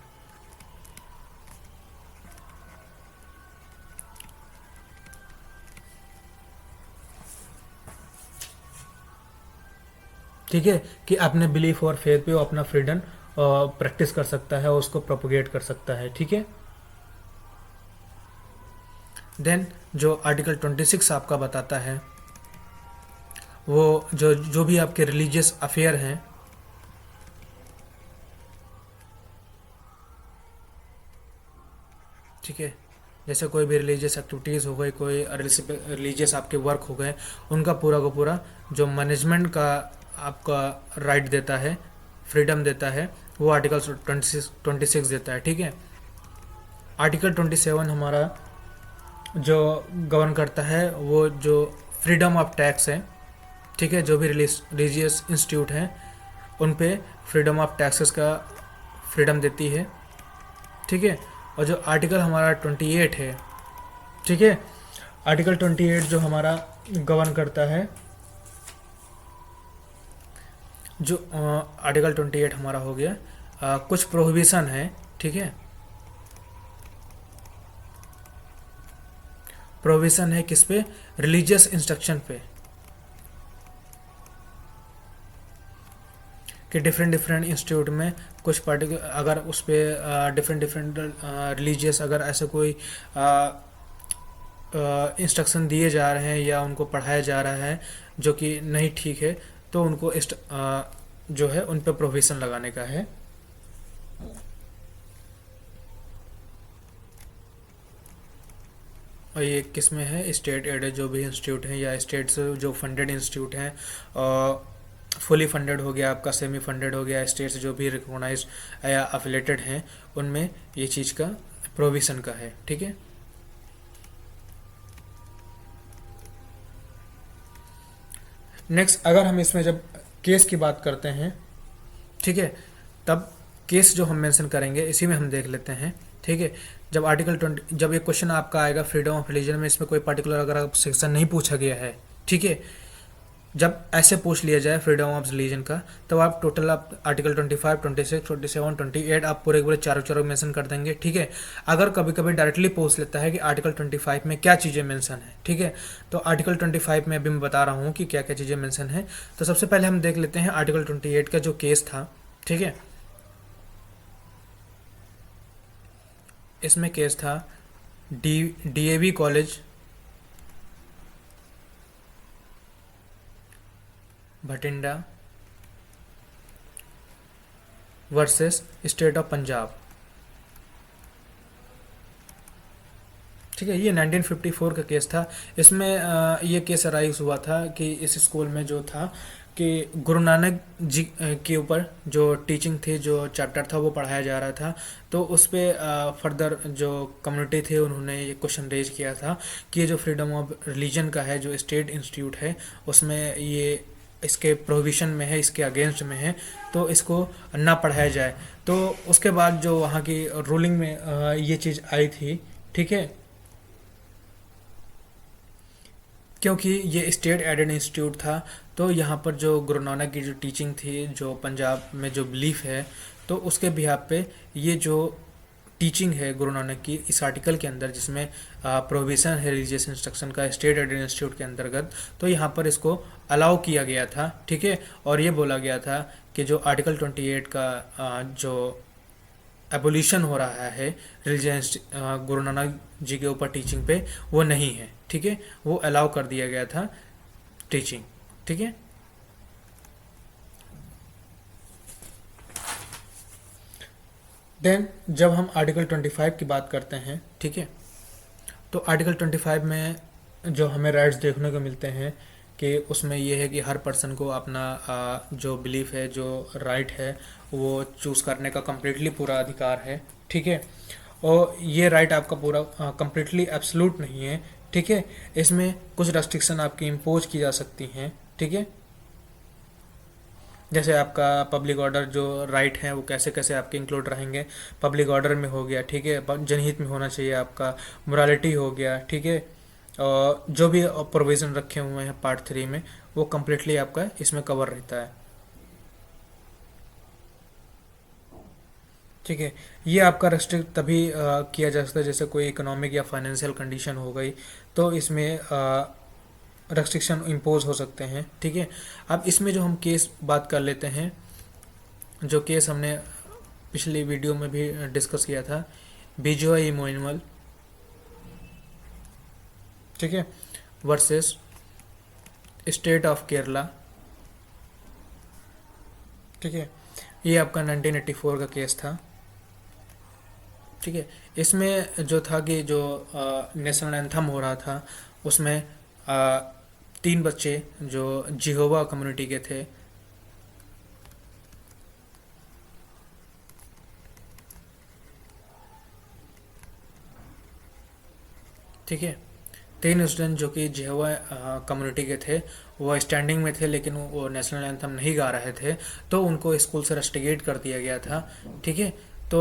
ठीक है, कि अपने बिलीफ और फेथ पे वो अपना फ्रीडम प्रैक्टिस कर सकता है और उसको प्रोपोगेट कर सकता है। ठीक है, देन जो आर्टिकल 26 आपका बताता है वो जो भी आपके रिलीजियस अफेयर हैं, ठीक है। जैसे कोई भी रिलीजियस एक्टिविटीज़ हो गई, कोई रिलीजियस आपके वर्क हो गए, उनका पूरा का पूरा जो मैनेजमेंट का आपका राइट देता है, फ्रीडम देता है, वो आर्टिकल 26 देता है। ठीक है। आर्टिकल 27 हमारा जो गवर्न करता है वो जो फ्रीडम ऑफ टैक्स है। ठीक है। जो भी रिलीजियस इंस्टीट्यूट हैं उन पे फ्रीडम ऑफ टैक्सेस का फ्रीडम देती है। ठीक है। और जो आर्टिकल हमारा 28 है, ठीक है, आर्टिकल 28 जो हमारा गवर्न करता है, जो आर्टिकल 28 हमारा हो गया, कुछ प्रोहिबिशन है। ठीक है। प्रोविज़न है किस पे? रिलीजियस इंस्ट्रक्शन पे, कि डिफरेंट डिफरेंट इंस्टीट्यूट में कुछ पर्टिकुलर अगर उस पर डिफरेंट डिफरेंट रिलीजियस अगर ऐसे कोई इंस्ट्रक्शन दिए जा रहे हैं या उनको पढ़ाया जा रहा है जो कि नहीं ठीक है, तो उनको जो है उन पर प्रोविज़न लगाने का है। और ये किस में है? स्टेट एडेड जो भी इंस्टीट्यूट हैं या स्टेट से जो फंडेड इंस्टीट्यूट हैं, फुली फंडेड हो गया आपका, सेमी फंडेड हो गया, स्टेट से जो भी रिकॉग्नाइज या अफिलेटेड हैं, उनमें ये चीज़ का प्रोविज़न का है। ठीक है। नेक्स्ट, अगर हम इसमें जब केस की बात करते हैं, ठीक है, तब केस जो हम मेंशन करेंगे इसी में हम देख लेते हैं। ठीक है। जब आर्टिकल 20, जब ये क्वेश्चन आपका आएगा फ्रीडम ऑफ रिलीजन में, इसमें कोई पर्टिकुलर अगर आप सेक्शन नहीं पूछा गया है, ठीक है, जब ऐसे पूछ लिया जाए फ्रीडम ऑफ रिलीजन का, तब आप टोटल आप आर्टिकल 25, 26, 27, 28 आप पूरे पूरे चारों चारों मेंशन कर देंगे। ठीक है। अगर कभी कभी डायरेक्टली पूछ लेता है कि आर्टिकल 25 में क्या चीज़ें मेंशन है, ठीक है, तो आर्टिकल 25 में अभी मैं बता रहा हूँ कि क्या क्या चीज़ें मेंशन है। तो सबसे पहले हम देख लेते हैं आर्टिकल 28 का जो केस था। ठीक है। इसमें केस था DAV college Bathinda versus state of Punjab. ठीक है। ये 1954 का केस था। इसमें ये केस अराइज हुआ था कि इस स्कूल में जो था कि गुरु नानक जी के ऊपर जो टीचिंग थी, जो चैप्टर था वो पढ़ाया जा रहा था। तो उस पर फर्दर जो कम्युनिटी थे उन्होंने ये क्वेश्चन रेज किया था कि ये जो फ्रीडम ऑफ रिलीजन का है, जो स्टेट इंस्टीट्यूट है, उसमें ये इसके प्रोहिबिशन में है, इसके अगेंस्ट में है, तो इसको ना पढ़ाया जाए। तो उसके बाद जो वहाँ की रूलिंग में ये चीज़ आई थी। ठीक है। क्योंकि ये स्टेट एडेड इंस्टीट्यूट था, तो यहाँ पर जो गुरु नानक की जो टीचिंग थी, जो पंजाब में जो बिलीफ है, तो उसके बिहाफ पे ये जो टीचिंग है गुरु नानक की इस आर्टिकल के अंदर, जिसमें प्रोविज़न है रिलीजियस इंस्ट्रक्शन का स्टेट एडेड इंस्टीट्यूट के अंतर्गत, तो यहाँ पर इसको अलाउ किया गया था। ठीक है। और ये बोला गया था कि जो आर्टिकल 28 का जो एबोलिशन हो रहा है रिलीजियस गुरु नानक जी के ऊपर टीचिंग पे, वो नहीं है। ठीक है। वो अलाउ कर दिया गया था टीचिंग। ठीक है। देन जब हम आर्टिकल 25 की बात करते हैं, ठीक है, तो आर्टिकल 25 में जो हमें राइट्स देखने को मिलते हैं कि उसमें ये है कि हर पर्सन को अपना जो बिलीफ है, जो राइट है, वो चूज़ करने का कम्प्लीटली पूरा अधिकार है। ठीक है। और ये राइट आपका पूरा कम्प्लीटली एब्सोल्यूट नहीं है। ठीक है। इसमें कुछ रेस्ट्रिक्शन आपकी इम्पोज की जा सकती हैं। ठीक है। जैसे आपका पब्लिक ऑर्डर जो राइट हैं वो कैसे कैसे आपके इंक्लूड रहेंगे, पब्लिक ऑर्डर में हो गया। ठीक है। जनहित में होना चाहिए आपका, मोरालिटी हो गया। ठीक है। और जो भी प्रोविज़न रखे हुए हैं पार्ट 3 में, वो कम्प्लीटली आपका इसमें कवर रहता है। ठीक है। ये आपका रेस्ट्रिक्ट तभी किया जा सकता है जैसे कोई इकोनॉमिक या फाइनेंशियल कंडीशन हो गई, तो इसमें रेस्ट्रिक्शन इम्पोज हो सकते हैं। ठीक है। अब इसमें जो हम केस बात कर लेते हैं, जो केस हमने पिछली वीडियो में भी डिस्कस किया था, बिजॉय इमोनुअल, ठीक है, वर्सेस स्टेट ऑफ केरला। ठीक है। ये आपका 1984 का केस था। ठीक है। इसमें जो था कि जो नेशनल एंथम हो रहा था उसमें आ, तीन बच्चे जो जिहोवा कम्युनिटी के थे, ठीक है, तीन स्टूडेंट जो कि जिहोवा कम्युनिटी के थे वो स्टैंडिंग में थे, लेकिन वो नेशनल एंथम नहीं गा रहे थे, तो उनको स्कूल से रस्टिकेट कर दिया गया था। ठीक है। तो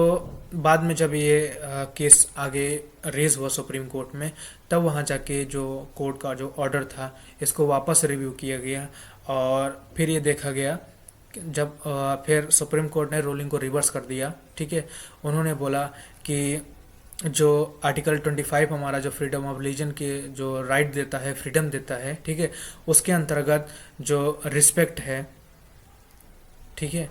बाद में जब ये केस आगे रेज हुआ सुप्रीम कोर्ट में, तब वहाँ जाके जो कोर्ट का जो ऑर्डर था इसको वापस रिव्यू किया गया, और फिर ये देखा गया कि जब फिर सुप्रीम कोर्ट ने रूलिंग को रिवर्स कर दिया। ठीक है। उन्होंने बोला कि जो आर्टिकल 25 हमारा जो फ्रीडम ऑफ रिलीजन के जो राइट देता है, फ्रीडम देता है, ठीक है, उसके अंतर्गत जो रिस्पेक्ट है, ठीक है,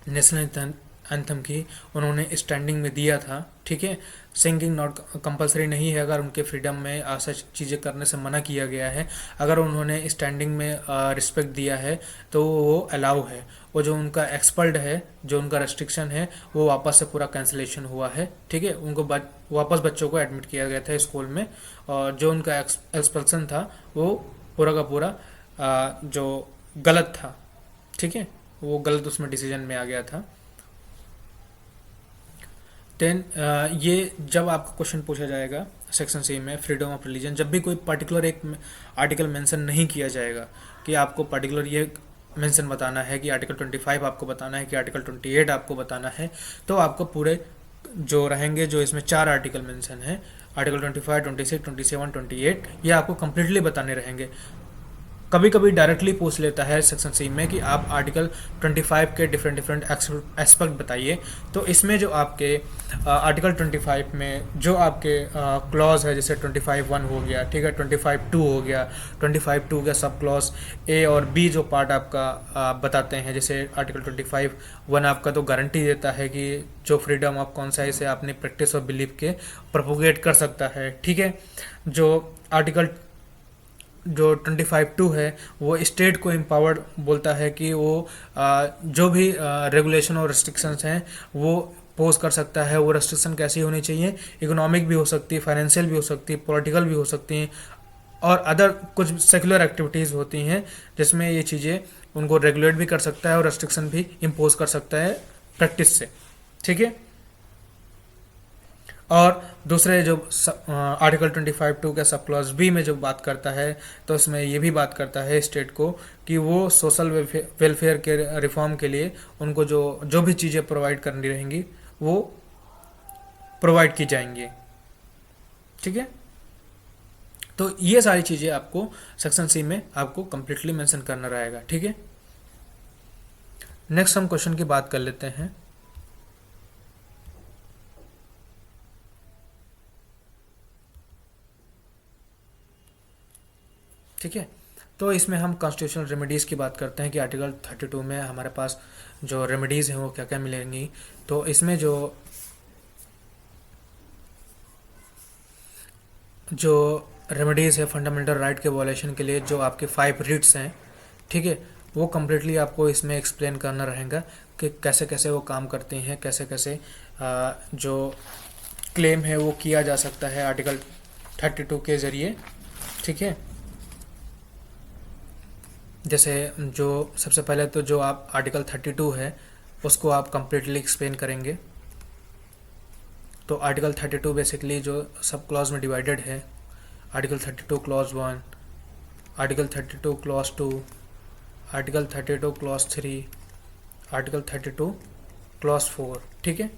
नेशनल एंथम की उन्होंने स्टैंडिंग में दिया था। ठीक है। सिंगिंग नॉट कंपलसरी नहीं है, अगर उनके फ्रीडम में ऐसा चीज़ें करने से मना किया गया है, अगर उन्होंने स्टैंडिंग में रिस्पेक्ट दिया है तो वो अलाउ है। वो जो उनका एक्सपर्ट है, जो उनका रेस्ट्रिक्शन है, वो वापस से पूरा कैंसिलेशन हुआ है। ठीक है। उनको वापस बच्चों को एडमिट किया गया था स्कूल में, और जो उनका एक्सपल्सन था वो पूरा का पूरा जो गलत था। ठीक है। वो गलत उसमें डिसीजन में आ गया था। देन ये जब आपको क्वेश्चन पूछा जाएगा सेक्शन सी में फ्रीडम ऑफ रिलीजन, जब भी कोई पर्टिकुलर एक आर्टिकल मेंशन नहीं किया जाएगा कि आपको पर्टिकुलर ये मेंशन बताना है कि आर्टिकल 25 आपको बताना है कि आर्टिकल 28 आपको बताना है, तो आपको पूरे जो रहेंगे, जो इसमें चार आर्टिकल मेंशन है, आर्टिकल 25, 26, 27, 28, ये आपको कंप्लीटली बताने रहेंगे। कभी कभी डायरेक्टली पूछ लेता है सेक्शन सी में कि आप आर्टिकल 25 के डिफरेंट डिफरेंट एस्पेक्ट बताइए। तो इसमें जो आपके आर्टिकल 25 में जो आपके क्लॉज है, जैसे 25(1) हो गया, ठीक है, 25(2) हो गया, 25(2) का सब क्लॉज ए और बी जो पार्ट आपका बताते हैं, जैसे आर्टिकल 25(1) आपका तो गारंटी देता है कि जो फ्रीडम ऑफ कॉन्साइंस है अपनी प्रैक्टिस और बिलीफ के प्रोपोगेट कर सकता है। ठीक है। जो आर्टिकल जो 25(2) है वो स्टेट को एम्पावर्ड बोलता है कि वो जो भी रेगुलेशन और रिस्ट्रिक्शंस हैं वो पोज कर सकता है। वो रेस्ट्रिक्शन कैसी होनी चाहिए, इकोनॉमिक भी हो सकती है, फाइनेंशियल भी हो सकती है, पॉलिटिकल भी हो सकती हैं, और अदर कुछ सेकुलर एक्टिविटीज़ होती हैं जिसमें ये चीज़ें उनको रेगुलेट भी कर सकता है और रेस्ट्रिक्शन भी इम्पोज कर सकता है प्रैक्टिस से। ठीक है। और दूसरे जो आर्टिकल 25(2) का सब क्लॉज बी में जो बात करता है, तो इसमें ये भी बात करता है स्टेट को कि वो सोशल वेलफेयर के रिफॉर्म के लिए उनको जो जो भी चीज़ें प्रोवाइड करनी रहेंगी वो प्रोवाइड की जाएंगी। ठीक है। तो ये सारी चीज़ें आपको सेक्शन सी में आपको कंप्लीटली मेंशन करना रहेगा। ठीक है। नेक्स्ट हम क्वेश्चन की बात कर लेते हैं। ठीक है। तो इसमें हम कॉन्स्टिट्यूशनल रेमेडीज़ की बात करते हैं कि आर्टिकल 32 में हमारे पास जो रेमेडीज़ हैं वो क्या क्या मिलेंगी। तो इसमें जो रेमेडीज़ है फंडामेंटल राइट के वॉलेशन के लिए, जो आपके 5 रिट्स हैं, ठीक है, वो कम्प्लीटली आपको इसमें एक्सप्लेन करना रहेगा कि कैसे कैसे वो काम करती हैं, कैसे कैसे जो क्लेम है वो किया जा सकता है आर्टिकल 32 के ज़रिए। ठीक है। जैसे जो सबसे पहले तो जो आप आर्टिकल 32 है उसको आप कम्प्लीटली एक्सप्लेन करेंगे। तो आर्टिकल 32 बेसिकली जो सब क्लॉज में डिवाइडेड है, article 32 clause 1, article 32 clause 2, article 32 clause 3, article 32 clause 4। ठीक है।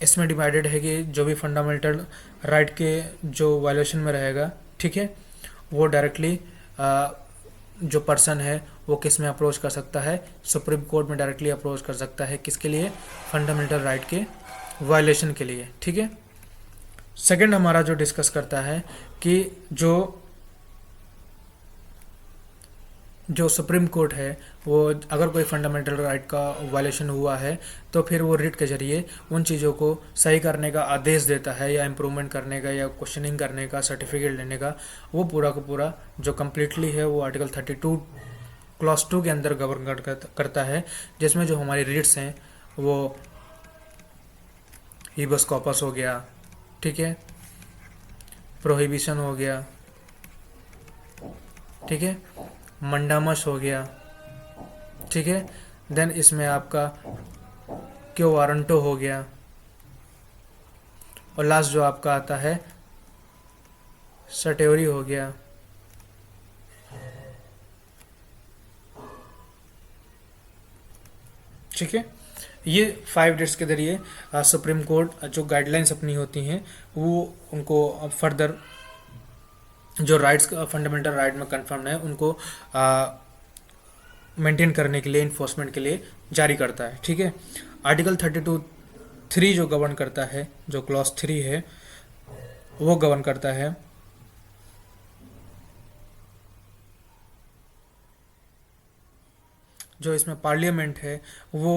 इसमें डिवाइडेड है कि जो भी फंडामेंटल राइट के जो वायलेशन में रहेगा, ठीक है, वो डायरेक्टली जो पर्सन है वो किस में अप्रोच कर सकता है, सुप्रीम कोर्ट में डायरेक्टली अप्रोच कर सकता है। किसके लिए? फंडामेंटल राइट के वायलेशन के लिए। ठीक है। सेकंड हमारा जो डिस्कस करता है कि जो सुप्रीम कोर्ट है वो अगर कोई फंडामेंटल राइट का वायलेशन हुआ है तो फिर वो रिट के जरिए उन चीज़ों को सही करने का आदेश देता है, या इम्प्रूवमेंट करने का, या क्वेश्चनिंग करने का, सर्टिफिकेट लेने का, वो पूरा का पूरा जो कम्प्लीटली है वो आर्टिकल 32 क्लॉज 2 के अंदर गवर्न करता है, जिसमें जो हमारी रिट्स हैं वो हीबस कॉपस हो गया, ठीक है, प्रोहिबिशन हो गया, ठीक है, मंडामस हो गया, ठीक है, देन इसमें आपका क्यो वारंटो हो गया, और लास्ट जो आपका आता है सटेवरी हो गया। ठीक है, ये 5 डेट्स के जरिए सुप्रीम कोर्ट जो गाइडलाइंस अपनी होती हैं वो उनको फर्दर जो राइट्स फंडामेंटल राइट में कन्फर्म है उनको मेंटेन करने के लिए, इन्फोर्समेंट के लिए जारी करता है। ठीक है, आर्टिकल 32(3) जो गवर्न करता है, जो क्लॉज 3 है वो गवर्न करता है जो इसमें पार्लियामेंट है वो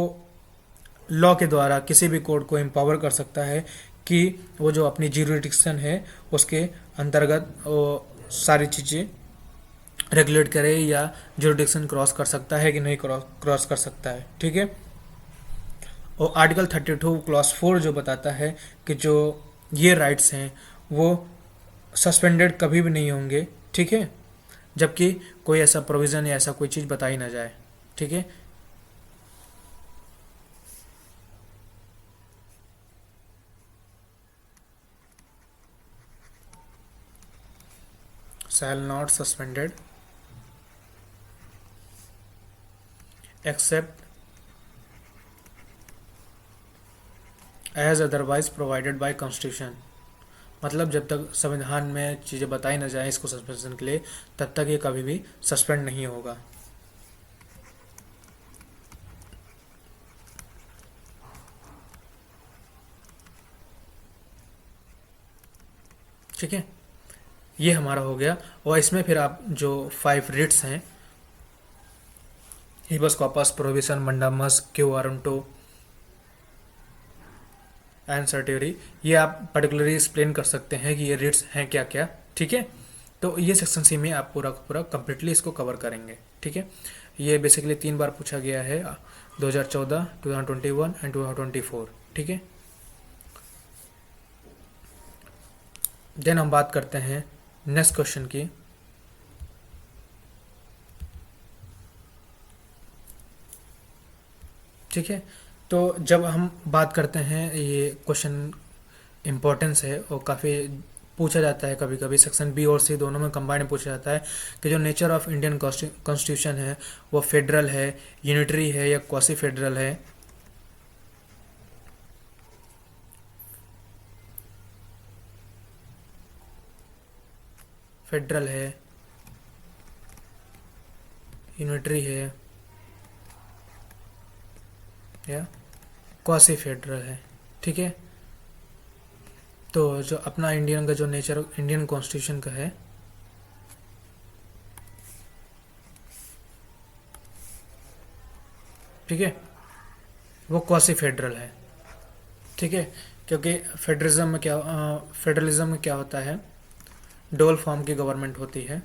लॉ के द्वारा किसी भी कोर्ट को एम्पावर कर सकता है कि वो जो अपनी ज्यूरिडिक्शन है उसके अंतर्गत वो सारी चीज़ें रेगुलेट करे या ज्यूरिडिक्शन क्रॉस कर सकता है कि नहीं क्रॉस कर सकता है। ठीक है, और आर्टिकल 32 क्लॉज 4 जो बताता है कि जो ये राइट्स हैं वो सस्पेंडेड कभी भी नहीं होंगे। ठीक है, जबकि कोई ऐसा प्रोविज़न या ऐसा कोई चीज़ बताई ना जाए। ठीक है, shall not suspended except as otherwise provided by constitution। मतलब जब तक संविधान में चीज़ें बताई ना जाए इसको सस्पेंशन के लिए, तब तक ये कभी भी सस्पेंड नहीं होगा। ठीक है, ये हमारा हो गया। और इसमें फिर आप जो 5 रिट्स हैं, habeas corpus, prohibition, mandamus, quo warranto and certiorari, ये आप पर्टिकुलरली एक्सप्लेन कर सकते हैं कि ये रिट्स हैं क्या क्या। ठीक है, तो ये सेक्शन सी में आप पूरा पूरा कम्प्लीटली इसको कवर करेंगे। ठीक है, ये बेसिकली 3 बार पूछा गया है, 2014, 2021 एंड 2024। ठीक है, देन हम बात करते हैं नेक्स्ट क्वेश्चन की। ठीक है, तो जब हम बात करते हैं, ये क्वेश्चन इम्पोर्टेंस है और काफ़ी पूछा जाता है, कभी कभी सेक्शन बी और सी दोनों में कंबाइंड पूछा जाता है कि जो नेचर ऑफ इंडियन कॉन्स्टिट्यूशन है वो फेडरल है, यूनिटरी है या क्वासी फेडरल है। फेडरल है, यूनिटरी है या क्वासी फेडरल है। ठीक है, तो जो अपना इंडियन का जो नेचर इंडियन कॉन्स्टिट्यूशन का है, ठीक है, वो क्वासी फेडरल है। ठीक है, क्योंकि फेडरलिज्म में क्या होता है, डबल फॉर्म की गवर्नमेंट होती है।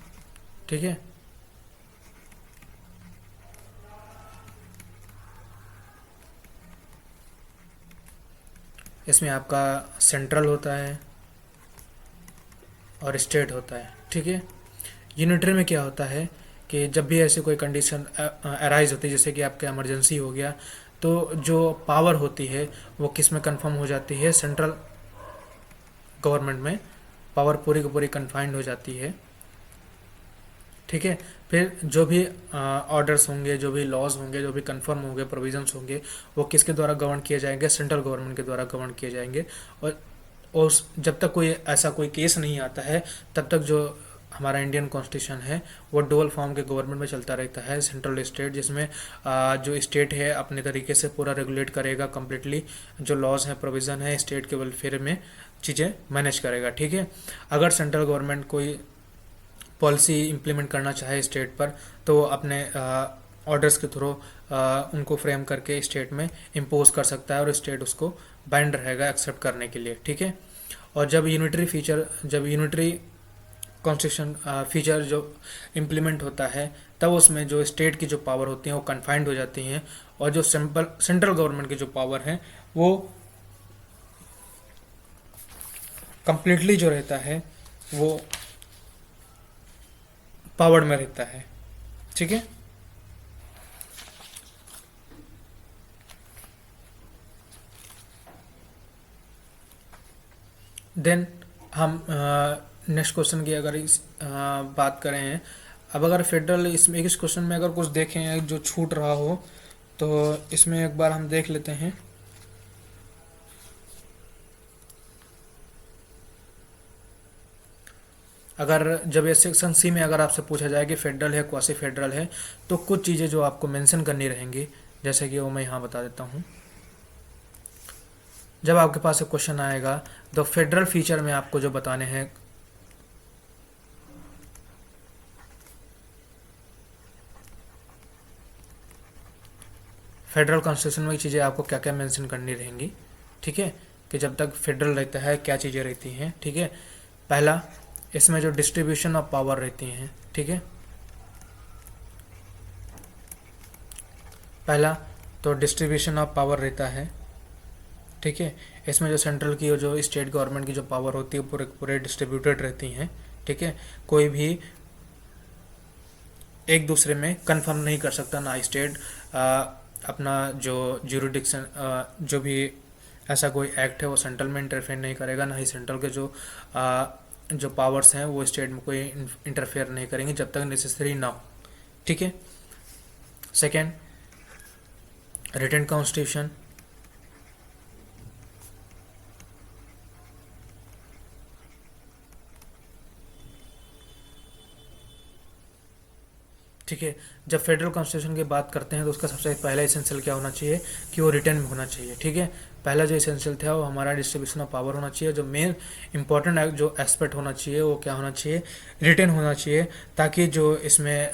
ठीक है, इसमें आपका सेंट्रल होता है और स्टेट होता है। ठीक है, यूनिटरी में क्या होता है कि जब भी ऐसी कोई कंडीशन अराइज होती है, जैसे कि आपका इमरजेंसी हो गया, तो जो पावर होती है वो किस में कन्फर्म हो जाती है, सेंट्रल गवर्नमेंट में पावर पूरी की पूरी कन्फाइंड हो जाती है। ठीक है, फिर जो भी ऑर्डर्स होंगे, जो भी लॉज होंगे, जो भी कंफर्म होंगे, प्रोविजंस होंगे, वो किसके द्वारा गवर्न किए जाएंगे, सेंट्रल गवर्नमेंट के द्वारा गवर्न किए जाएंगे। और जब तक कोई ऐसा कोई केस नहीं आता है तब तक जो हमारा इंडियन कॉन्स्टिट्यूशन है वो डुअल फॉर्म के गवर्नमेंट में चलता रहता है, सेंट्रल स्टेट, जिसमें जो स्टेट है अपने तरीके से पूरा रेगुलेट करेगा कम्प्लीटली, जो लॉज हैं, प्रोविज़न है, स्टेट के वेलफेयर में चीज़ें मैनेज करेगा। ठीक है, अगर सेंट्रल गवर्नमेंट कोई पॉलिसी इम्प्लीमेंट करना चाहे स्टेट पर, तो वो अपने ऑर्डर्स के थ्रू उनको फ्रेम करके स्टेट में इम्पोज कर सकता है और स्टेट उसको बाइंड रहेगा एक्सेप्ट करने के लिए। ठीक है, और जब यूनिटरी कॉन्स्टिट्यूशन फीचर जो इम्प्लीमेंट होता है, तब उसमें जो स्टेट की जो पावर होती हैं वो कन्फाइंड हो जाती हैं और जो सेंट्रल गवर्नमेंट की जो पावर है वो कंप्लीटली जो रहता है वो पावर्ड में रहता है। ठीक है। देन हम नेक्स्ट क्वेश्चन की अगर बात करें हैं, अब अगर फेडरल इसमें इस क्वेश्चन में अगर कुछ देखें जो छूट रहा हो तो इसमें एक बार हम देख लेते हैं। अगर जब ये सेक्शन सी में अगर आपसे पूछा जाए कि फेडरल है क्वासी फेडरल है, तो कुछ चीज़ें जो आपको मेंशन करनी रहेंगी, जैसे कि वो मैं यहाँ बता देता हूँ। जब आपके पास एक क्वेश्चन आएगा तो फेडरल फीचर में आपको जो बताने हैं, फेडरल कॉन्स्टिट्यूशन में चीज़ें आपको क्या क्या मेंशन करनी रहेंगी। ठीक है, कि जब तक फेडरल रहता है क्या चीज़ें रहती हैं। ठीक है, पहला इसमें जो डिस्ट्रीब्यूशन ऑफ पावर रहती हैं। ठीक है, पहला तो डिस्ट्रीब्यूशन ऑफ पावर रहता है। ठीक है, इसमें जो सेंट्रल की और जो स्टेट गवर्नमेंट की जो पावर होती है पूरे पूरे डिस्ट्रीब्यूटेड रहती हैं। ठीक है, कोई भी एक दूसरे में कंफर्म नहीं कर सकता, ना स्टेट अपना जो ज्यूरिडिक्शन जो भी ऐसा कोई एक्ट है वो सेंट्रल में इंटरफेयर नहीं करेगा, ना ही सेंट्रल के जो पावर्स हैं वो स्टेट में कोई इंटरफेयर नहीं करेंगे जब तक नेसेसरी ना हो। ठीक है। Second, written constitution. ठीक है, जब फेडरल कॉन्स्टिट्यूशन की बात करते हैं तो उसका सबसे पहला एसेंशियल क्या होना चाहिए कि वो रिटर्न में होना चाहिए। ठीक है, पहला जो एसेंशियल था वो हमारा डिस्ट्रीब्यूशन ऑफ पावर होना चाहिए। जो मेन इंपॉर्टेंट जो एस्पेक्ट होना चाहिए वो क्या होना चाहिए, रिटर्न होना चाहिए, ताकि जो इसमें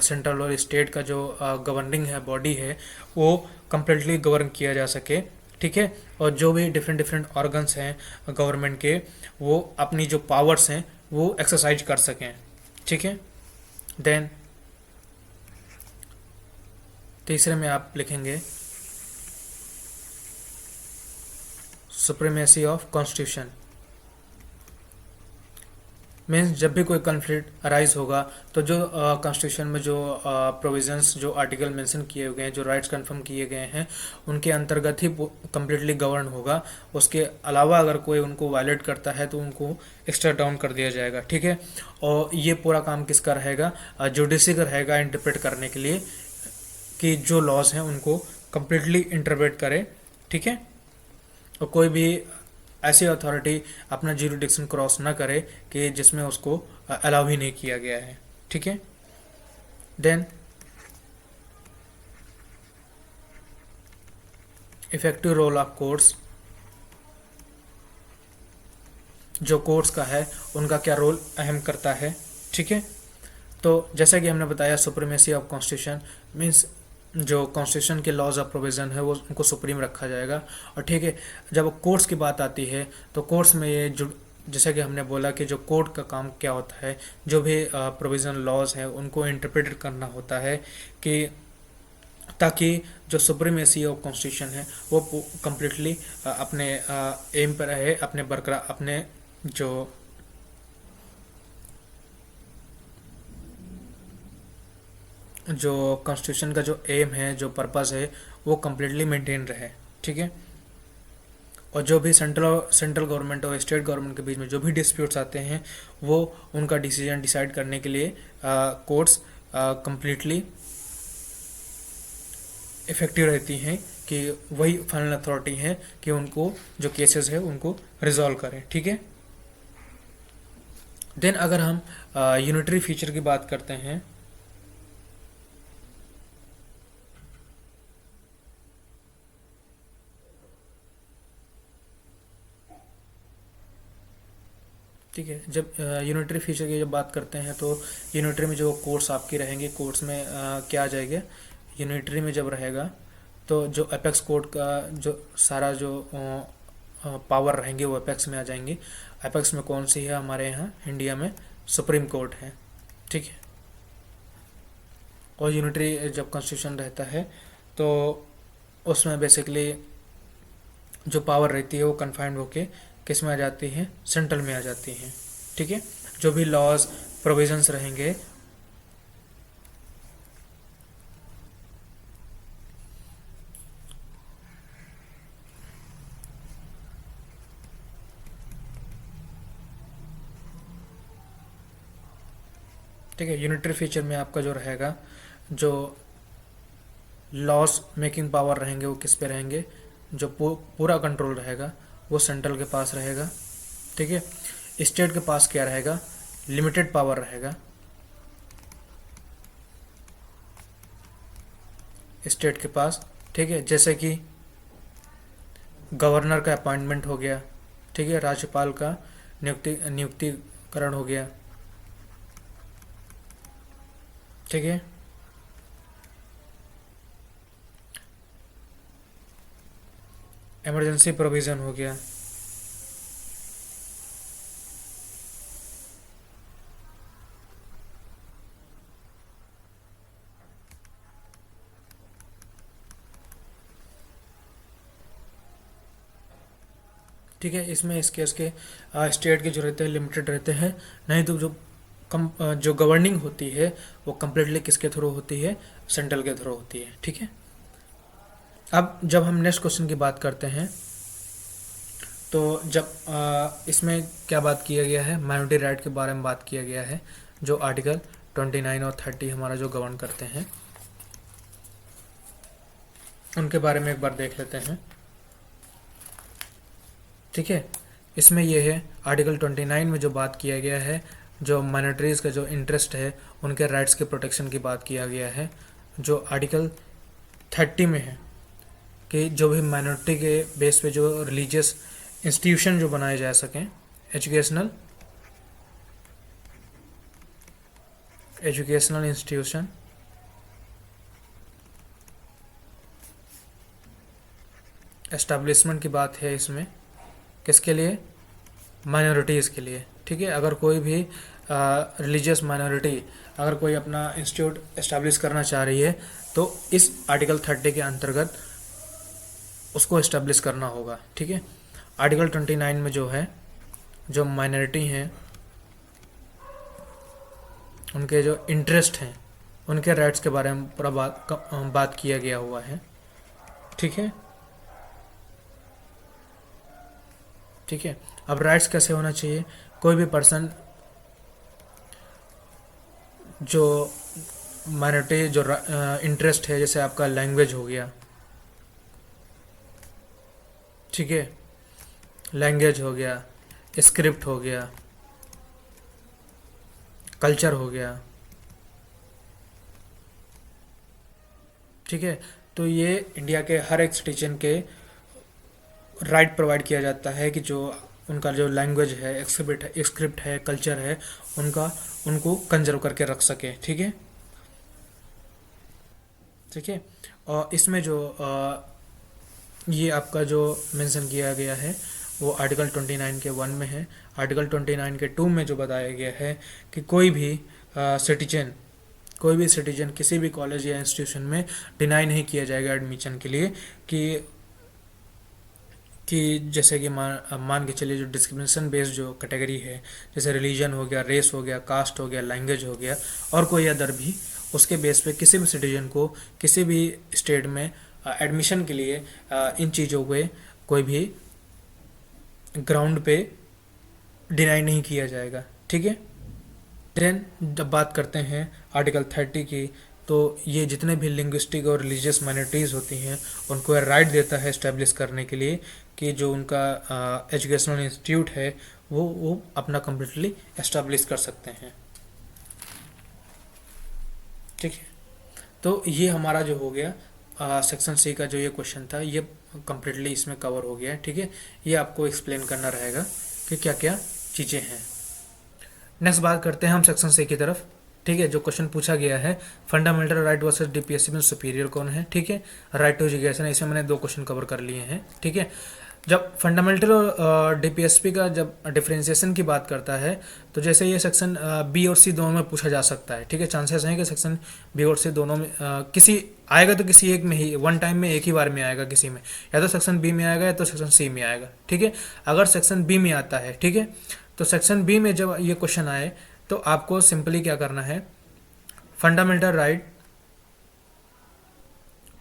सेंट्रल और स्टेट का जो गवर्निंग है बॉडी है वो कम्प्लीटली गवर्न किया जा सके। ठीक है, और जो भी डिफरेंट डिफरेंट ऑर्गन्स हैं गवर्नमेंट के वो अपनी जो पावर्स हैं वो एक्सरसाइज कर सकें। ठीक है। देन तीसरे में आप लिखेंगे सुप्रीमेसी ऑफ कॉन्स्टिट्यूशन। मीन्स जब भी कोई कॉन्फ्लिक्ट अराइज होगा तो जो कॉन्स्टिट्यूशन में जो प्रोविजंस जो आर्टिकल मेंशन किए गए हैं, जो राइट्स कंफर्म किए गए हैं, उनके अंतर्गत ही कम्प्लीटली गवर्न होगा। उसके अलावा अगर कोई उनको वायलेट करता है तो उनको एक्स्ट्रा डाउन कर दिया जाएगा। ठीक है, और ये पूरा काम किसका रहेगा, जुडिशरी का रहेगा इंटरप्रेट करने के लिए कि जो लॉज हैं उनको कम्प्लीटली इंटरप्रेट करे। ठीक है, और कोई भी ऐसी अथॉरिटी अपना ज्यूरिडिक्शन क्रॉस ना करे कि जिसमें उसको अलाउ ही नहीं किया गया है। ठीक है। Then effective role of courts. जो कोर्ट्स का है उनका क्या रोल अहम करता है। ठीक है, तो जैसा कि हमने बताया सुप्रीमेसी ऑफ कॉन्स्टिट्यूशन मीन्स जो कॉन्स्टिट्यूशन के लॉज ऑफ प्रोविज़न है वो उनको सुप्रीम रखा जाएगा। और ठीक है, जब कोर्ट्स की बात आती है तो कोर्ट्स में ये जो जैसा कि हमने बोला कि जो कोर्ट का काम क्या होता है, जो भी प्रोविज़न लॉज हैं उनको इंटरप्रेट करना होता है कि ताकि जो सुप्रीमेसी ऑफ कॉन्स्टिट्यूशन है वो कम्प्लीटली अपने एम पर रहे, अपने बरकरार अपने जो कॉन्स्टिट्यूशन का जो एम है, जो पर्पस है, वो कम्प्लीटली मेंटेन रहे। ठीक है, और जो भी सेंट्रल गवर्नमेंट और स्टेट गवर्नमेंट के बीच में जो भी डिस्प्यूट्स आते हैं वो उनका डिसीजन डिसाइड करने के लिए कोर्ट्स कम्प्लीटली इफ़ेक्टिव रहती हैं कि वही फाइनल अथॉरिटी है कि उनको जो केसेस है उनको रिजॉल्व करें। ठीक है। देन अगर हम यूनिटरी फीचर की बात करते हैं, ठीक है, जब यूनिटरी फीचर की जब बात करते हैं तो यूनिटरी में जो कोर्स आपकी रहेंगे, कोर्स में क्या आ जाएगा, यूनिटरी में जब रहेगा तो जो अपेक्स कोर्ट का जो सारा जो पावर रहेंगे वो अपेक्स में आ जाएंगे। अपेक्स में कौन सी है हमारे यहाँ इंडिया में, सुप्रीम कोर्ट है। ठीक है, और यूनिटरी जब कॉन्स्टिट्यूशन रहता है तो उसमें बेसिकली जो पावर रहती है वो कन्फाइंड होके किस में आ जाती हैं, सेंट्रल में आ जाती हैं। ठीक है, जो भी लॉज प्रोविजंस रहेंगे ठीक है, यूनिटरी फीचर में आपका जो रहेगा, जो लॉस मेकिंग पावर रहेंगे वो किस पे रहेंगे, जो पूरा कंट्रोल रहेगा वो सेंट्रल के पास रहेगा। ठीक है, स्टेट के पास क्या रहेगा, लिमिटेड पावर रहेगा स्टेट के पास। ठीक है, जैसे कि गवर्नर का अपॉइंटमेंट हो गया, ठीक है, राज्यपाल का नियुक्तिकरण हो गया। ठीक है, इमरजेंसी प्रोविज़न हो गया। ठीक है, इसमें इस केस के स्टेट के जो रहते हैं लिमिटेड रहते हैं, नहीं तो जो गवर्निंग होती है वो कम्प्लीटली किसके थ्रू होती है, सेंट्रल के थ्रू होती है। ठीक है, अब जब हम नेक्स्ट क्वेश्चन की बात करते हैं तो जब इसमें क्या बात किया गया है, माइनॉरिटी राइट के बारे में बात किया गया है, जो आर्टिकल 29 और 30 हमारा जो गवर्न करते हैं उनके बारे में एक बार देख लेते हैं। ठीक है, इसमें ये है आर्टिकल 29 में जो बात किया गया है, जो माइनॉरिटीज़ का जो इंटरेस्ट है उनके राइट्स के प्रोटेक्शन की बात किया गया है। जो आर्टिकल 30 में है कि जो भी माइनॉरिटी के बेस पे जो रिलीजियस इंस्टीट्यूशन जो बनाए जा सकें, एजुकेशनल इंस्टीट्यूशन एस्टेब्लिशमेंट की बात है इसमें, किसके लिए, माइनॉरिटीज़ के लिए। ठीक है, अगर कोई भी रिलीजियस माइनॉरिटी अगर कोई अपना इंस्टीट्यूट एस्टेब्लिश करना चाह रही है तो इस आर्टिकल 30 के अंतर्गत उसको एस्टेब्लिश करना होगा। ठीक है, आर्टिकल 29 में जो है, जो माइनॉरिटी हैं उनके जो इंटरेस्ट हैं, उनके राइट्स के बारे में पूरा बात किया गया हुआ है। ठीक है, ठीक है, अब राइट्स कैसे होना चाहिए, कोई भी पर्सन जो माइनॉरिटी जो इंटरेस्ट है, जैसे आपका लैंग्वेज हो गया, ठीक है, लैंग्वेज हो गया, स्क्रिप्ट हो गया, कल्चर हो गया। ठीक है, तो ये इंडिया के हर एक सिटीजन के राइट प्रोवाइड किया जाता है कि जो उनका जो लैंग्वेज है, स्क्रिप्ट है, कल्चर है, उनको कंजर्व करके रख सके। ठीक है, ठीक है, और इसमें जो ये आपका जो मेंशन किया गया है वो आर्टिकल 29 के 1 में है। आर्टिकल 29 के 2 में जो बताया गया है कि कोई भी सिटीजन किसी भी कॉलेज या इंस्टीट्यूशन में डिनाई नहीं किया जाएगा एडमिशन के लिए, कि जैसे कि मान के चलिए जो डिस्क्रिमिनेशन बेस्ड जो कैटेगरी है, जैसे रिलीजन हो गया, रेस हो गया, कास्ट हो गया, लैंग्वेज हो गया और कोई अदर भी, उसके बेस पे किसी भी सिटीजन को किसी भी स्टेट में एडमिशन के लिए इन चीज़ों पे कोई भी ग्राउंड पे डिनाई नहीं किया जाएगा। ठीक है, देन जब बात करते हैं आर्टिकल 30 की, तो ये जितने भी लिंग्विस्टिक और रिलीजियस माइनॉरिटीज़ होती हैं उनको राइट देता है इस्टेब्लिश करने के लिए कि जो उनका एजुकेशनल इंस्टीट्यूट है वो अपना कम्प्लीटली एस्टेब्लिश कर सकते हैं। ठीक है, तो ये हमारा जो हो गया सेक्शन सी का जो ये क्वेश्चन था, ये कम्प्लीटली इसमें कवर हो गया है। ठीक है, ये आपको एक्सप्लेन करना रहेगा कि क्या क्या चीज़ें हैं। नेक्स्ट बात करते हैं हम सेक्शन सी की तरफ। ठीक है, जो क्वेश्चन पूछा गया है, फंडामेंटल राइट वर्सेस डीपीएससी में सुपीरियर कौन है। ठीक है, राइट टू एजुकेशन, इसमें मैंने 2 क्वेश्चन कवर कर लिए हैं। ठीक है, जब फंडामेंटल और डीपीएसपी का जब डिफरेंशिएशन की बात करता है, तो जैसे ये सेक्शन बी और सी दोनों में पूछा जा सकता है, ठीक है। चांसेस हैं कि सेक्शन बी और सी दोनों में किसी आएगा, तो किसी एक में ही वन टाइम में एक ही बार में आएगा किसी में, या तो सेक्शन बी में आएगा या तो सेक्शन सी में आएगा, ठीक है। अगर सेक्शन बी में आता है, ठीक है, तो सेक्शन बी में जब ये क्वेश्चन आए तो आपको सिंपली क्या करना है, फंडामेंटल राइट,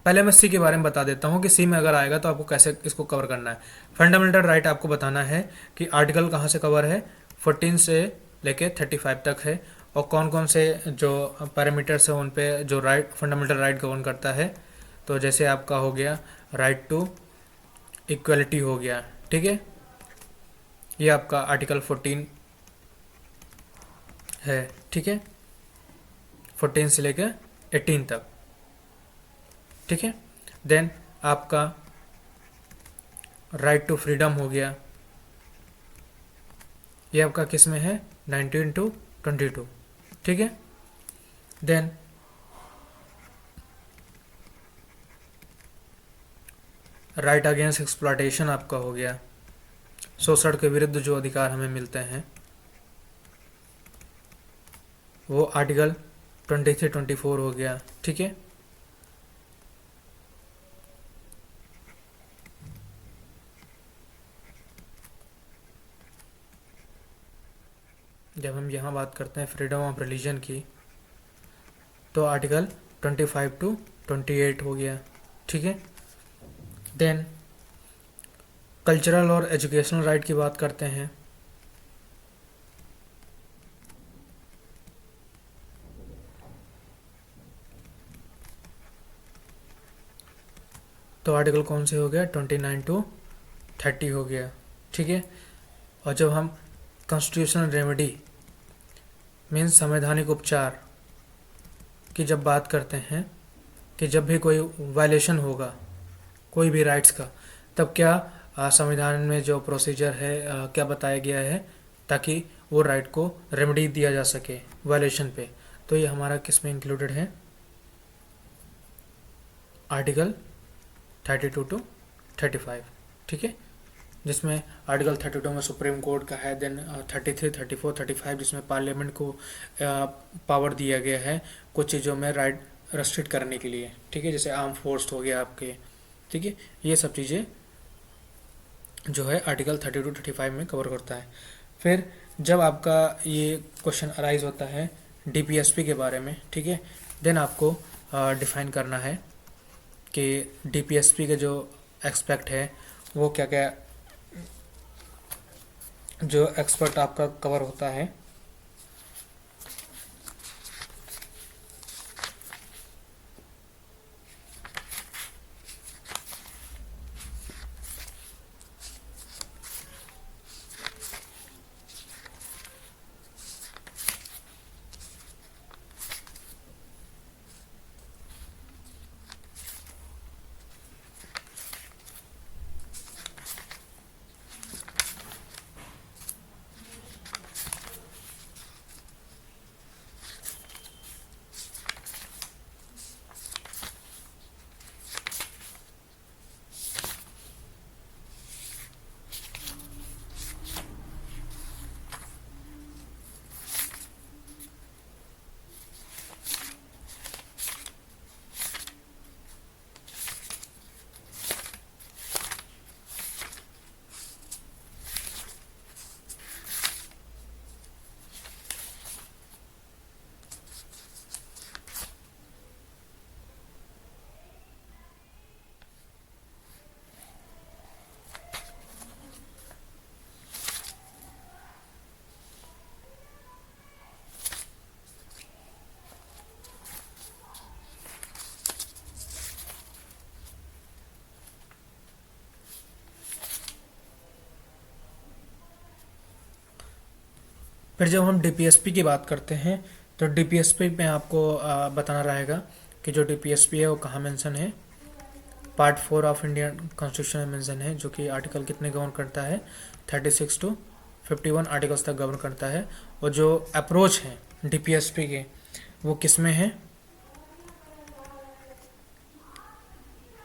पहले मैं सी के बारे में बता देता हूँ कि सी में अगर आएगा तो आपको कैसे इसको कवर करना है। फंडामेंटल राइट आपको बताना है कि आर्टिकल कहाँ से कवर है, 14 से लेके 35 तक है, और कौन कौन से जो पैरामीटर्स है उन पे जो राइट फंडामेंटल राइट गवर्न करता है। तो जैसे आपका हो गया राइट टू इक्वलिटी हो गया, ठीक है, ये आपका आर्टिकल 14 है, ठीक है, 14 से लेके 18 तक, ठीक है। देन आपका राइट टू फ्रीडम हो गया, ये आपका किस में है, 19 टू 22, ठीक है। देन राइट अगेंस्ट एक्सप्लॉयटेशन आपका हो गया, शोषण के विरुद्ध जो अधिकार हमें मिलते हैं वो आर्टिकल 23-24 हो गया, ठीक है। जब हम यहाँ बात करते हैं फ्रीडम ऑफ रिलीजन की, तो आर्टिकल 25-28 हो गया, ठीक है। देन कल्चरल और एजुकेशनल राइट की बात करते हैं, तो आर्टिकल कौन से हो गया, 29-30 हो गया, ठीक है। और जब हम कॉन्स्टिट्यूशनल रेमेडी मीन्स संवैधानिक उपचार की जब बात करते हैं कि जब भी कोई वायलेशन होगा कोई भी राइट्स का, तब क्या संविधान में जो प्रोसीजर है क्या बताया गया है ताकि वो राइट को रेमेडी दिया जा सके वायलेशन पे, तो ये हमारा किस में इंक्लूडेड है, आर्टिकल 32-35, ठीक है, जिसमें आर्टिकल 32 में सुप्रीम कोर्ट का है। देन 33, 34, 35 जिसमें पार्लियामेंट को पावर दिया गया है कुछ चीज़ों में राइट रेस्ट्रिक्ट करने के लिए, ठीक है, जैसे आर्म फोर्स हो गया आपके, ठीक है। ये सब चीज़ें जो है आर्टिकल 32-35 में कवर करता है। फिर जब आपका ये क्वेश्चन अराइज होता है डीपीएसपी के बारे में, ठीक है, देन आपको डिफाइन करना है कि डीपीएसपी के जो एक्सपेक्ट है वो क्या क्या जो एक्सपर्ट आपका कवर होता है। फिर जब हम डीपीएसपी की बात करते हैं तो डीपीएसपी में आपको बताना रहेगा कि जो डीपीएसपी है वो कहाँ मेंशन है, पार्ट 4 ऑफ इंडियन कॉन्स्टिट्यूशन में मेंशन है, जो कि आर्टिकल कितने गवर्न करता है, 36-51 आर्टिकल्स तक गवर्न करता है। और जो अप्रोच है डीपीएसपी के वो किस में है,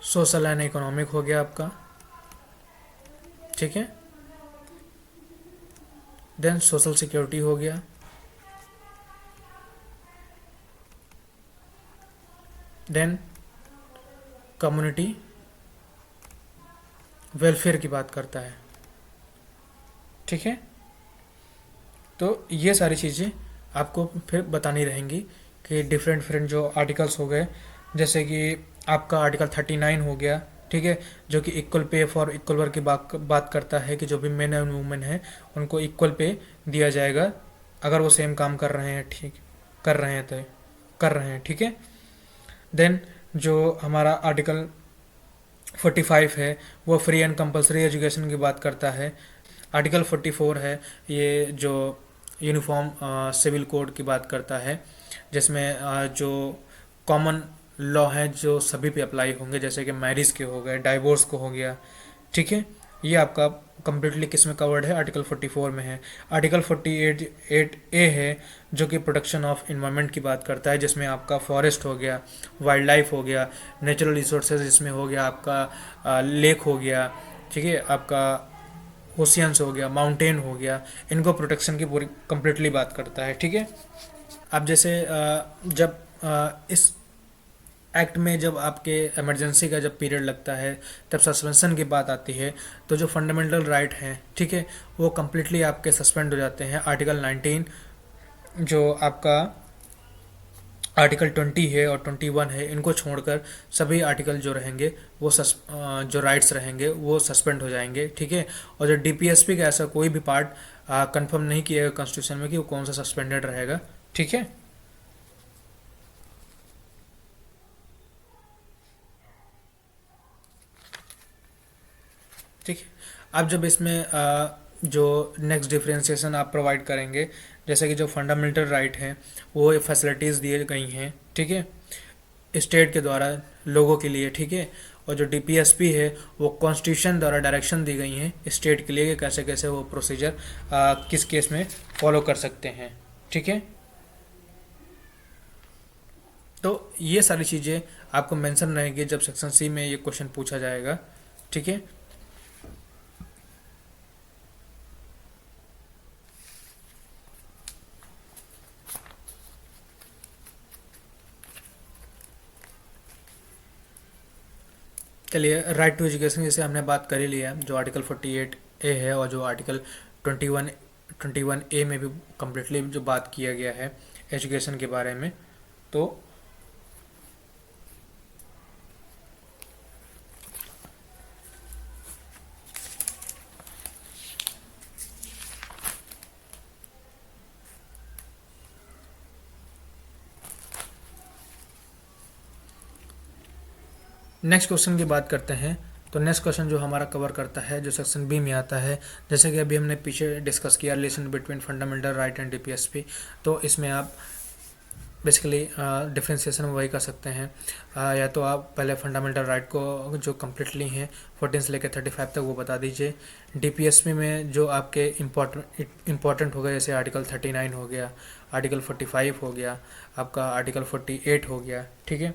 सोशल एंड इकोनॉमिक हो गया आपका, ठीक है। देन सोशल सिक्योरिटी हो गया। देन कम्युनिटी वेलफेयर की बात करता है, ठीक है। तो ये सारी चीज़ें आपको फिर बतानी रहेंगी कि डिफरेंट डिफरेंट जो आर्टिकल्स हो गए, जैसे कि आपका आर्टिकल 39 हो गया, ठीक है, जो कि equal pay for equal work की बात करता है कि जो भी मेन एंड वुमेन है उनको इक्वल पे दिया जाएगा अगर वो सेम काम कर रहे हैं, ठीक, कर रहे हैं तो कर रहे हैं, ठीक है। देन जो हमारा आर्टिकल 45 है वो फ्री एंड कंपलसरी एजुकेशन की बात करता है। आर्टिकल 44 है ये जो यूनिफॉर्म सिविल कोड की बात करता है, जिसमें जो कॉमन लॉ है जो सभी पे अप्लाई होंगे, जैसे कि मैरिज के हो गए, डाइवोर्स को हो गया, ठीक है। ये आपका कंप्लीटली किस में कवर्ड है, आर्टिकल 44 में है। आर्टिकल 48 है जो कि प्रोटेक्शन ऑफ इन्वायरमेंट की बात करता है, जिसमें आपका फॉरेस्ट हो गया, वाइल्ड लाइफ हो गया, नेचुरल रिसोर्सेज जिसमें हो गया आपका लेक हो गया, ठीक है, आपका ओशियंस हो गया, माउंटेन हो गया, इनको प्रोटेक्शन की पूरी कंप्लीटली बात करता है, ठीक है। अब जैसे जब इस एक्ट में जब आपके इमरजेंसी का जब पीरियड लगता है तब सस्पेंशन की बात आती है, तो जो फंडामेंटल राइट हैं, ठीक है, वो कम्प्लीटली आपके सस्पेंड हो जाते हैं। आर्टिकल 19 जो आपका आर्टिकल 20 है और 21 है, इनको छोड़कर सभी आर्टिकल जो रहेंगे वो जो राइट्स रहेंगे वो सस्पेंड हो जाएंगे, ठीक है। और जो डीपीएसपी का ऐसा कोई भी पार्ट कंफर्म नहीं किया गया कॉन्स्टिट्यूशन में कि वो कौन सा सस्पेंडेड रहेगा, ठीक है। ठीक है। अब जब इसमें जो नेक्स्ट डिफरेंशिएशन आप प्रोवाइड करेंगे, जैसे कि जो फंडामेंटल राइट हैं वो फैसिलिटीज़ दी गई हैं, ठीक है, स्टेट के द्वारा लोगों के लिए, ठीक है। और जो डीपीएसपी है वो कॉन्स्टिट्यूशन द्वारा डायरेक्शन दी गई हैं स्टेट के लिए कि कैसे कैसे वो प्रोसीजर किस केस में फॉलो कर सकते हैं, ठीक है। तो ये सारी चीज़ें आपको मेंशन रहेंगी जब सेक्शन सी में ये क्वेश्चन पूछा जाएगा, ठीक है। चलिए, राइट टू एजुकेशन जैसे हमने बात कर ही लिया है, जो आर्टिकल 48 ए है और जो आर्टिकल 21 ए में भी कम्प्लीटली जो बात किया गया है एजुकेशन के बारे में। तो नेक्स्ट क्वेश्चन की बात करते हैं। तो नेक्स्ट क्वेश्चन जो हमारा कवर करता है जो सेक्शन बी में आता है, जैसे कि अभी हमने पीछे डिस्कस किया relation between fundamental right and DPSP, तो इसमें आप बेसिकली डिफ्रेंसिएशन वही कर सकते हैं। या तो आप पहले फंडामेंटल राइट को जो कम्प्लीटली हैं 14 से लेकर 35 तक वो बता दीजिए। डीपीएसपी में जो आपके इम्पोर्टेंट हो गए, जैसे आर्टिकल 39 हो गया, आर्टिकल 45 हो गया, आपका आर्टिकल 48 हो गया, ठीक है,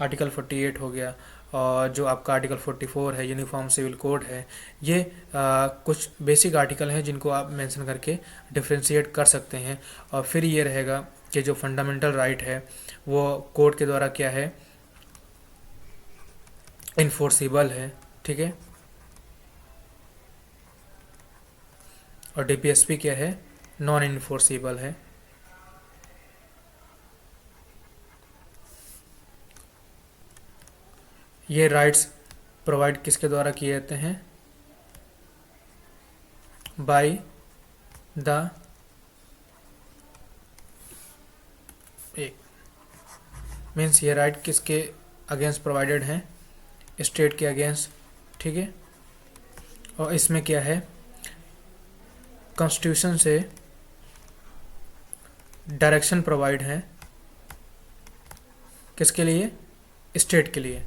आर्टिकल 48 हो गया, और जो आपका आर्टिकल 44 है यूनिफॉर्म सिविल कोड है, ये कुछ बेसिक आर्टिकल हैं जिनको आप मेंशन करके डिफ्रेंशिएट कर सकते हैं। और फिर ये रहेगा कि जो फंडामेंटल राइट है वो कोर्ट के द्वारा क्या है, इन्फोर्सिबल है, ठीक है, और डीपीएसपी क्या है, नॉन इन्फोर्सिबल है। ये राइट्स प्रोवाइड किसके द्वारा किए जाते हैं, बाय द एक मीन्स ये राइट किसके अगेंस्ट प्रोवाइडेड हैं, स्टेट के अगेंस्ट, ठीक है। और इसमें क्या है, कॉन्स्टिट्यूशन से डायरेक्शन प्रोवाइड है किसके लिए, स्टेट के लिए,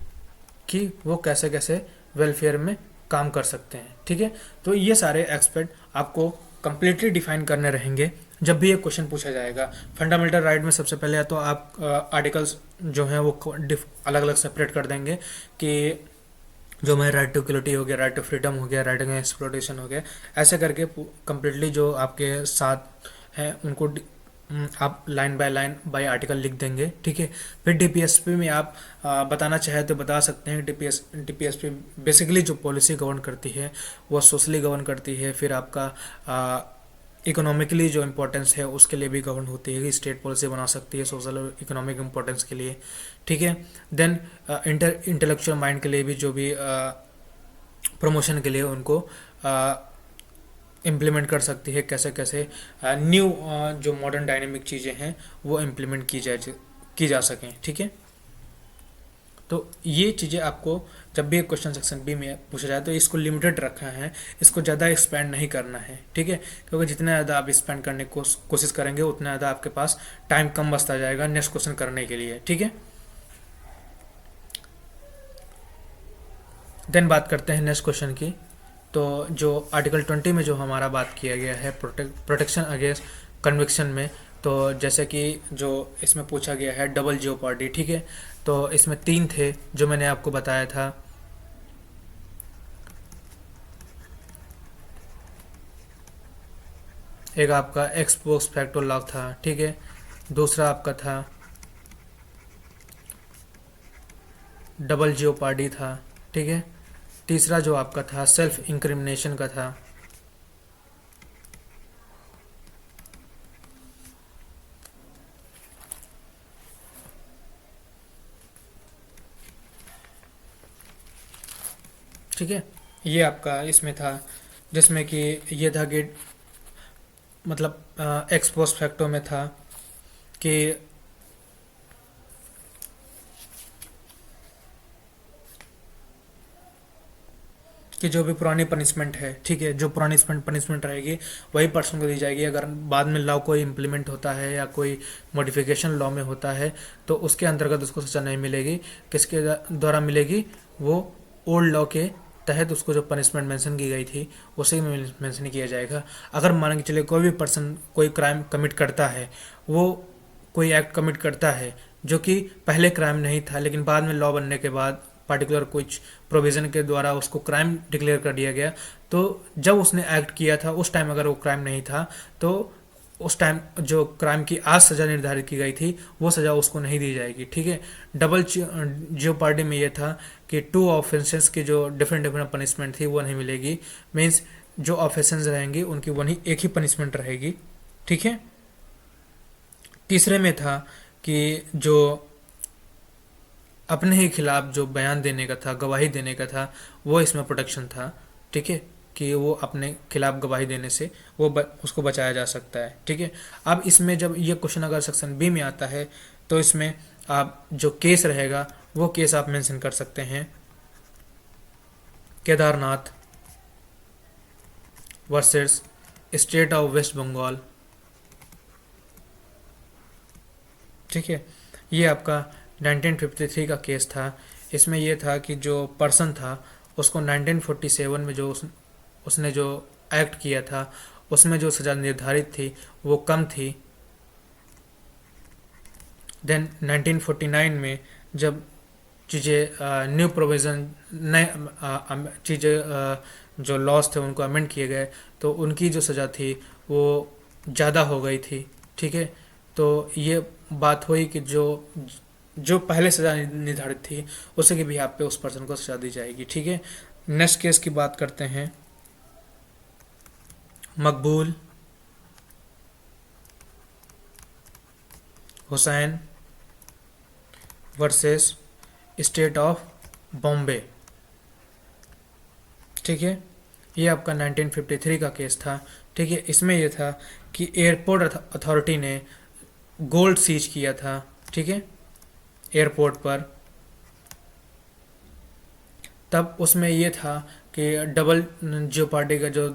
कि वो कैसे कैसे वेलफेयर में काम कर सकते हैं, ठीक है। तो ये सारे एक्सपेक्ट आपको कंप्लीटली डिफाइन करने रहेंगे जब भी ये क्वेश्चन पूछा जाएगा। फंडामेंटल राइट में सबसे पहले तो आप आर्टिकल्स जो हैं वो अलग अलग सेपरेट कर देंगे कि जो हमारे राइट टू इक्वलिटी हो गया, राइट टू फ्रीडम हो गया, राइट अगेंस्ट एक्सप्लॉयटेशन हो गया, ऐसे करके कम्प्लीटली जो आपके साथ हैं उनको आप line by line by article लिख देंगे, ठीक है। फिर डीपीएसपी में आप बताना चाहे तो बता सकते हैं। डीपीएसपी बेसिकली जो पॉलिसी गवर्न करती है वो सोशली गवर्न करती है, फिर आपका इकोनॉमिकली जो इम्पोर्टेंस है उसके लिए भी गवर्न होती है कि स्टेट पॉलिसी बना सकती है सोशल और इकोनॉमिक इम्पोर्टेंस के लिए, ठीक है। देन इंटेलेक्चुअल माइंड के लिए भी जो भी प्रमोशन के लिए उनको इम्प्लीमेंट कर सकती है, कैसे कैसे न्यू जो मॉडर्न डायनेमिक चीज़ें हैं वो इम्प्लीमेंट की जा सकें, ठीक है। तो ये चीज़ें आपको जब भी एक क्वेश्चन सेक्शन बी में पूछा जाए तो इसको लिमिटेड रखा है, इसको ज़्यादा एक्सपेंड नहीं करना है, ठीक है। क्योंकि जितना ज़्यादा आप एक्सपेंड करने की कोशिश करेंगे उतना ज़्यादा आपके पास टाइम कम बचता जाएगा नेक्स्ट क्वेश्चन करने के लिए, ठीक है। देन बात करते हैं नेक्स्ट क्वेश्चन की। तो जो आर्टिकल 20 में जो हमारा बात किया गया है प्रोटेक्शन अगेंस्ट कन्विक्शन में, तो जैसे कि जो इसमें पूछा गया है डबल जियोपार्डी, ठीक है। तो इसमें तीन थे जो मैंने आपको बताया था। एक आपका एक्स पोस्ट फैक्टो लॉ था, ठीक है। दूसरा आपका था डबल जियोपार्डी था, ठीक है। तीसरा जो आपका था सेल्फ इंक्रिमिनेशन का था। ठीक है, ये आपका इसमें था, जिसमें कि ये था कि मतलब एक्स पोस्ट फैक्टो में था कि जो भी पुरानी पनिशमेंट है, ठीक है, जो पुरानी पनिशमेंट रहेगी वही पर्सन को दी जाएगी। अगर बाद में लॉ कोई इम्प्लीमेंट होता है या कोई मॉडिफिकेशन लॉ में होता है तो उसके अंतर्गत उसको सज़ा नहीं मिलेगी। किसके द्वारा मिलेगी? वो ओल्ड लॉ के तहत उसको जो पनिशमेंट मेंशन की गई थी उसी में मेंशन किया जाएगा। अगर मान के चले कोई भी पर्सन कोई क्राइम कमिट करता है, वो कोई एक्ट कमिट करता है जो कि पहले क्राइम नहीं था लेकिन बाद में लॉ बनने के बाद पार्टिकुलर कुछ प्रोविज़न के द्वारा उसको क्राइम डिक्लेयर कर दिया गया, तो जब उसने एक्ट किया था उस टाइम अगर वो क्राइम नहीं था तो उस टाइम जो क्राइम की आज सज़ा निर्धारित की गई थी वो सज़ा उसको नहीं दी जाएगी, ठीक है। डबल जियोपार्डी में ये था कि टू ऑफेंसेस की जो डिफरेंट डिफरेंट पनिशमेंट थी वो नहीं मिलेगी। मीन्स जो ऑफेंसेस रहेंगी उनकी वही एक ही पनिशमेंट रहेगी, ठीक है। तीसरे में था कि जो अपने ही खिलाफ जो बयान देने का था, गवाही देने का था, वो इसमें प्रोटेक्शन था, ठीक है, कि वो अपने खिलाफ गवाही देने से उसको बचाया जा सकता है, ठीक है। अब इसमें जब ये क्वेश्चन अगर सेक्शन बी में आता है तो इसमें आप जो केस रहेगा वो केस आप मेंशन कर सकते हैं, Kedarnath versus state of West Bengal, ठीक है। ये आपका 1953 का केस था। इसमें यह था कि जो पर्सन था उसको 1947 में जो उसने जो एक्ट किया था उसमें जो सज़ा निर्धारित थी वो कम थी। देन 1949 में जब चीज़ें न्यू प्रोविज़न नए चीज़ें जो लॉस थे उनको अमेंड किए गए तो उनकी जो सज़ा थी वो ज़्यादा हो गई थी, ठीक है। तो ये बात हुई कि जो जो पहले सज़ा निर्धारित थी उसे की भी आप पे उस पर्सन को सज़ा दी जाएगी, ठीक है। नेक्स्ट केस की बात करते हैं, मकबूल Hussain versus state of Bombay, ठीक है। ये आपका 1953 का केस था, ठीक है। इसमें यह था कि एयरपोर्ट अथॉरिटी ने गोल्ड सीज किया था, ठीक है, एयरपोर्ट पर। तब उसमें यह था कि डबल जियोपार्डी का जो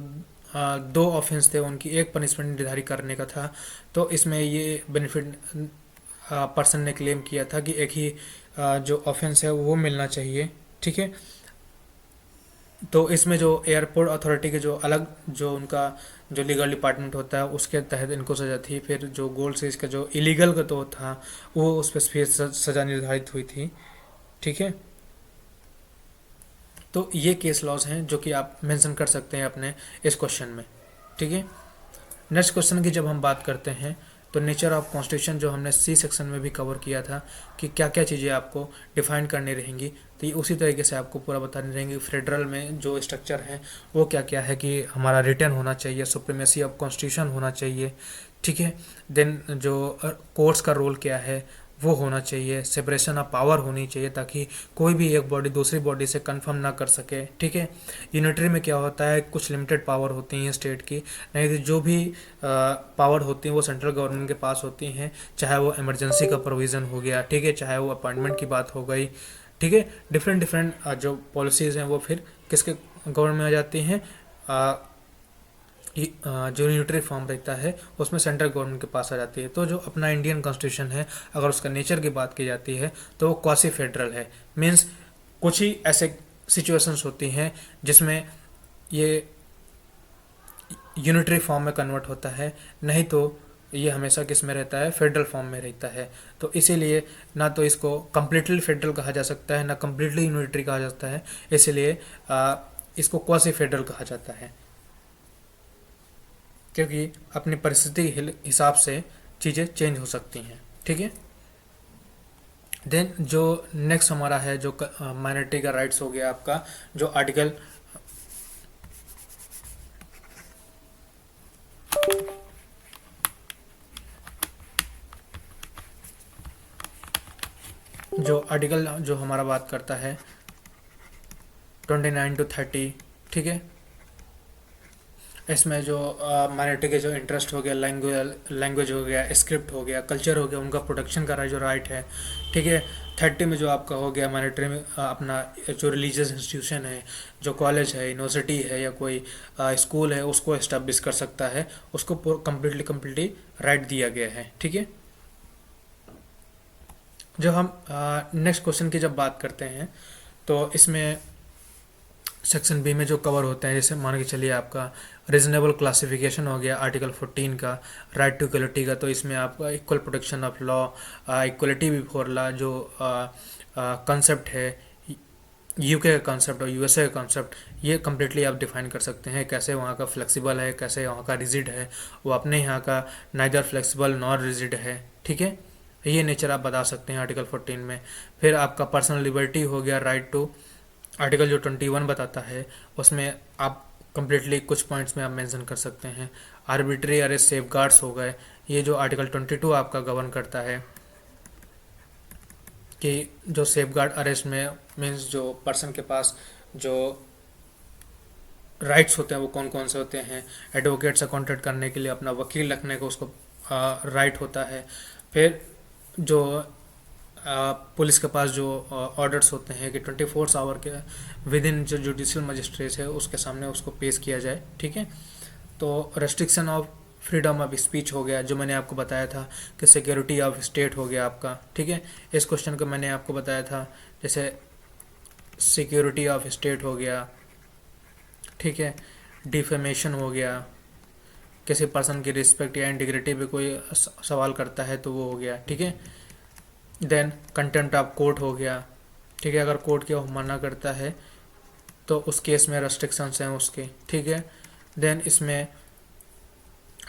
दो ऑफेंस थे उनकी एक पनिशमेंट निर्धारित करने का था। तो इसमें ये बेनिफिट पर्सन ने क्लेम किया था कि एक ही जो ऑफेंस है वो मिलना चाहिए, ठीक है। तो इसमें जो एयरपोर्ट अथॉरिटी के जो अलग जो उनका जो लीगल डिपार्टमेंट होता है उसके तहत इनको सज़ा थी। फिर जो गोल्ड सीज का जो इलीगल का तो था वो उस पर फिर सज़ा निर्धारित हुई थी, ठीक है। तो ये केस लॉज हैं जो कि आप मेंशन कर सकते हैं अपने इस क्वेश्चन में। ठीक है, नेक्स्ट क्वेश्चन की जब हम बात करते हैं तो नेचर ऑफ कॉन्स्टिट्यूशन जो हमने सी सेक्शन में भी कवर किया था कि क्या क्या चीज़ें आपको डिफाइन करनी रहेंगी, तो ये उसी तरीके से आपको पूरा बतानी रहेंगी। फेडरल में जो स्ट्रक्चर है वो क्या क्या है कि हमारा रिटर्न होना चाहिए, सुप्रीमेसी ऑफ कॉन्स्टिट्यूशन होना चाहिए। ठीक है, देन जो कोर्ट्स का रोल क्या है वो होना चाहिए, सेपरेशन ऑफ पावर होनी चाहिए ताकि कोई भी एक बॉडी दूसरी बॉडी से कंफर्म ना कर सके। ठीक है, यूनिटरी में क्या होता है, कुछ लिमिटेड पावर होती हैं स्टेट की, नहीं तो जो भी पावर होती हैं वो सेंट्रल गवर्नमेंट के पास होती हैं, चाहे वो इमरजेंसी का प्रोविज़न हो गया, ठीक है, चाहे वो अपॉइंटमेंट की बात हो गई। ठीक है, डिफरेंट डिफरेंट जो पॉलिसीज़ हैं वो फिर किसके गवर्नमेंट में आ जाती हैं, जो यूनिटरी फॉर्म रहता है उसमें सेंट्रल गवर्नमेंट के पास आ जाती है। तो जो अपना इंडियन कॉन्स्टिट्यूशन है अगर उसका नेचर की बात की जाती है तो वो क्वासी फेडरल है। मीन्स कुछ ही ऐसे सिचुएशंस होती हैं जिसमें ये यूनिटरी फॉर्म में कन्वर्ट होता है, नहीं तो ये हमेशा किस में रहता है, फेडरल फॉर्म में रहता है। तो इसीलिए ना तो इसको कम्प्लीटली फेडरल कहा जा सकता है ना कम्प्लीटली यूनिटरी कहा जाता है, इसीलिए इसको क्वासी फेडरल कहा जाता है, क्योंकि अपनी परिस्थिति के हिसाब से चीज़ें चेंज हो सकती हैं। ठीक है, देन जो नेक्स्ट हमारा है जो माइनॉरिटी का राइट्स हो गया आपका, जो आर्टिकल जो हमारा बात करता है 29 to 30। ठीक है, इसमें जो माइनॉरिटी के जो इंटरेस्ट हो गया, लैंग्वेज हो गया, स्क्रिप्ट हो गया, कल्चर हो गया, उनका प्रोटेक्शन का जो राइट है। ठीक है, 30 में जो आपका हो गया माइनॉरिटी में अपना जो रिलीजियस इंस्टीट्यूशन है, जो कॉलेज है, यूनिवर्सिटी है या कोई स्कूल है, उसको इस्टेब्लिश कर सकता है, उसको कम्प्लीटली राइट दिया गया है। ठीक है, जब हम नेक्स्ट क्वेश्चन की जब बात करते हैं तो इसमें सेक्शन बी में जो कवर होते हैं, जैसे मान के चलिए आपका रीजनेबल क्लासिफिकेशन हो गया आर्टिकल 14 का, राइट टू इक्वलिटी का, तो इसमें आपका equal protection of law, equality before law जो कॉन्सेप्ट है, यूके का कॉन्सेप्ट और यूएसए का कॉन्सेप्ट, ये कम्प्लीटली आप डिफाइन कर सकते हैं, कैसे वहाँ का फ्लेक्सिबल है, कैसे वहाँ का रिजिड है, वो अपने यहाँ का नाइदर फ्लेक्सिबल नॉर रिजिड है। ठीक है, ये नेचर आप बता सकते हैं आर्टिकल 14 में। फिर आपका पर्सनल लिबर्टी हो गया, राइट टू आर्टिकल जो 21 बताता है उसमें आप कम्प्लीटली कुछ पॉइंट्स में आप मेंशन कर सकते हैं। आर्बिट्री अरेस्ट सेफ गार्ड्स हो गए, ये जो आर्टिकल 22 आपका गवर्न करता है कि जो सेफ गार्ड अरेस्ट में मीन्स जो पर्सन के पास जो राइट्स होते हैं वो कौन कौन से होते हैं, एडवोकेट से कॉन्टेक्ट करने के लिए, अपना वकील रखने का उसको राइट होता है। फिर जो पुलिस के पास जो ऑर्डर्स होते हैं कि 24 आवर के विद इन जो जुडिशियल मजिस्ट्रेट है उसके सामने उसको पेश किया जाए। ठीक है, तो restriction of freedom of speech हो गया, जो मैंने आपको बताया था कि सिक्योरिटी ऑफ स्टेट हो गया आपका। ठीक है, इस क्वेश्चन को मैंने आपको बताया था, जैसे सिक्योरिटी ऑफ स्टेट हो गया। ठीक है, डिफेमेशन हो गया, किसी पर्सन की रिस्पेक्ट या इंटीग्रिटी पे कोई सवाल करता है तो वो हो गया। ठीक है, देन कंटेम्प्ट ऑफ कोर्ट हो गया। ठीक है, अगर कोर्ट क्या मना करता है तो उस केस में रेस्ट्रिक्शंस हैं उसके। ठीक है, देन इसमें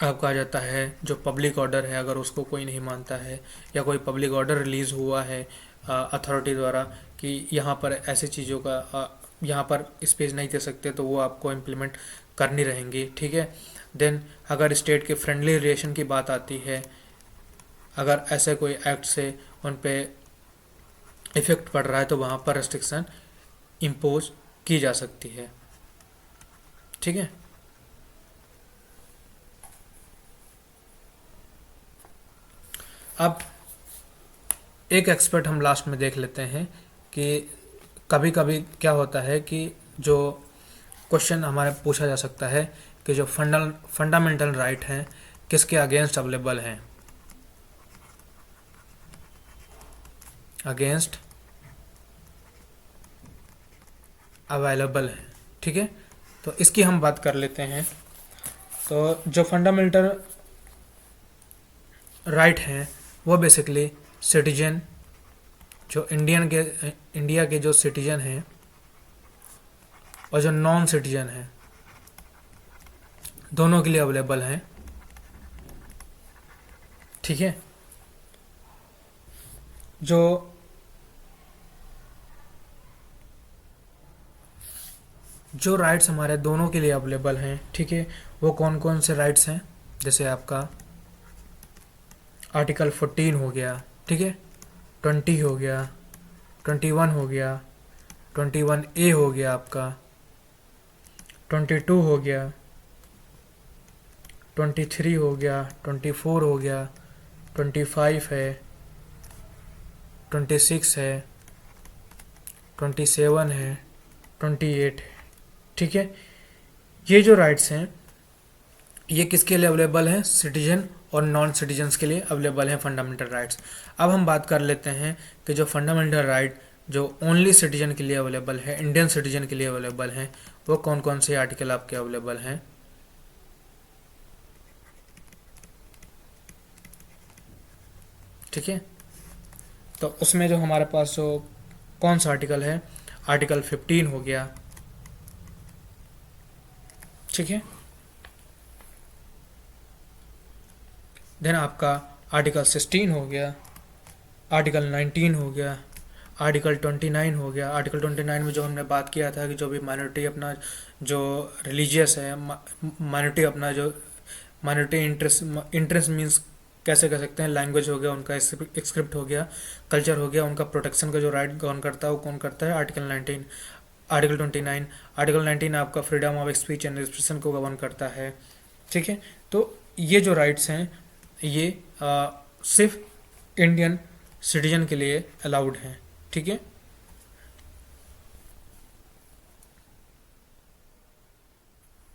आपका आ जाता है जो पब्लिक ऑर्डर है, अगर उसको कोई नहीं मानता है या कोई पब्लिक ऑर्डर रिलीज़ हुआ है अथॉरिटी द्वारा कि यहाँ पर ऐसी चीज़ों का यहाँ पर स्पेस नहीं दे सकते, तो वो आपको इम्प्लीमेंट करनी रहेंगी। ठीक है, देन अगर स्टेट के फ्रेंडली रिलेशन की बात आती है, अगर ऐसे कोई एक्ट से उन पे इफ़ेक्ट पड़ रहा है तो वहाँ पर रेस्ट्रिक्शन इम्पोज की जा सकती है। ठीक है, अब एक एक्सपर्ट हम लास्ट में देख लेते हैं कि कभी कभी क्या होता है कि जो क्वेश्चन हमारे पूछा जा सकता है कि जो फंडामेंटल राइट हैं किसके अगेंस्ट अवेलेबल हैं, अगेंस्ट अवेलेबल है। ठीक है, तो इसकी हम बात कर लेते हैं। तो जो फंडामेंटल राइट हैं वो बेसिकली सिटीजन, जो इंडिया के जो सिटीजन हैं और जो नॉन सिटीजन है, दोनों के लिए अवेलेबल हैं। ठीक है, जो जो राइट्स हमारे दोनों के लिए अवेलेबल हैं, ठीक है, वो कौन कौन से राइट्स हैं? जैसे आपका आर्टिकल 14 हो गया, ठीक है, 20 हो गया, 21 हो गया, 21A हो गया आपका, 22 हो गया, 23 हो गया, 24 हो गया, 25 है, 26 है, 27 है, 28 है। ठीक है, ये जो राइट्स हैं ये किसके लिए अवेलेबल हैं? सिटीजन और नॉन सिटीजन्स के लिए अवेलेबल हैं फंडामेंटल राइट्स। अब हम बात कर लेते हैं कि जो फंडामेंटल राइट जो ओनली सिटीजन के लिए अवेलेबल है, इंडियन सिटीजन के लिए अवेलेबल हैं, वो कौन कौन से आर्टिकल आपके अवेलेबल हैं। ठीक है, तो उसमें जो हमारे पास जो कौन सा आर्टिकल है, आर्टिकल 15 हो गया, ठीक है, देन आपका आर्टिकल 16 हो गया, आर्टिकल 19 हो गया, आर्टिकल 29 हो गया। आर्टिकल 29 में जो हमने बात किया था कि जो भी माइनॉरिटी अपना जो रिलीजियस है, माइनॉरिटी अपना जो माइनॉरिटी इंटरेस्ट मीन्स कैसे कह सकते हैं, लैंग्वेज हो गया उनका, स्क्रिप्ट हो गया, कल्चर हो गया, उनका प्रोटेक्शन का जो राइट कौन करता है, वो कौन करता है? आर्टिकल 19। आर्टिकल 29, आर्टिकल 19 आपका freedom of speech and expression को गवर्न करता है। ठीक है, तो ये जो राइट्स हैं ये सिर्फ इंडियन सिटीजन के लिए अलाउड हैं। ठीक है,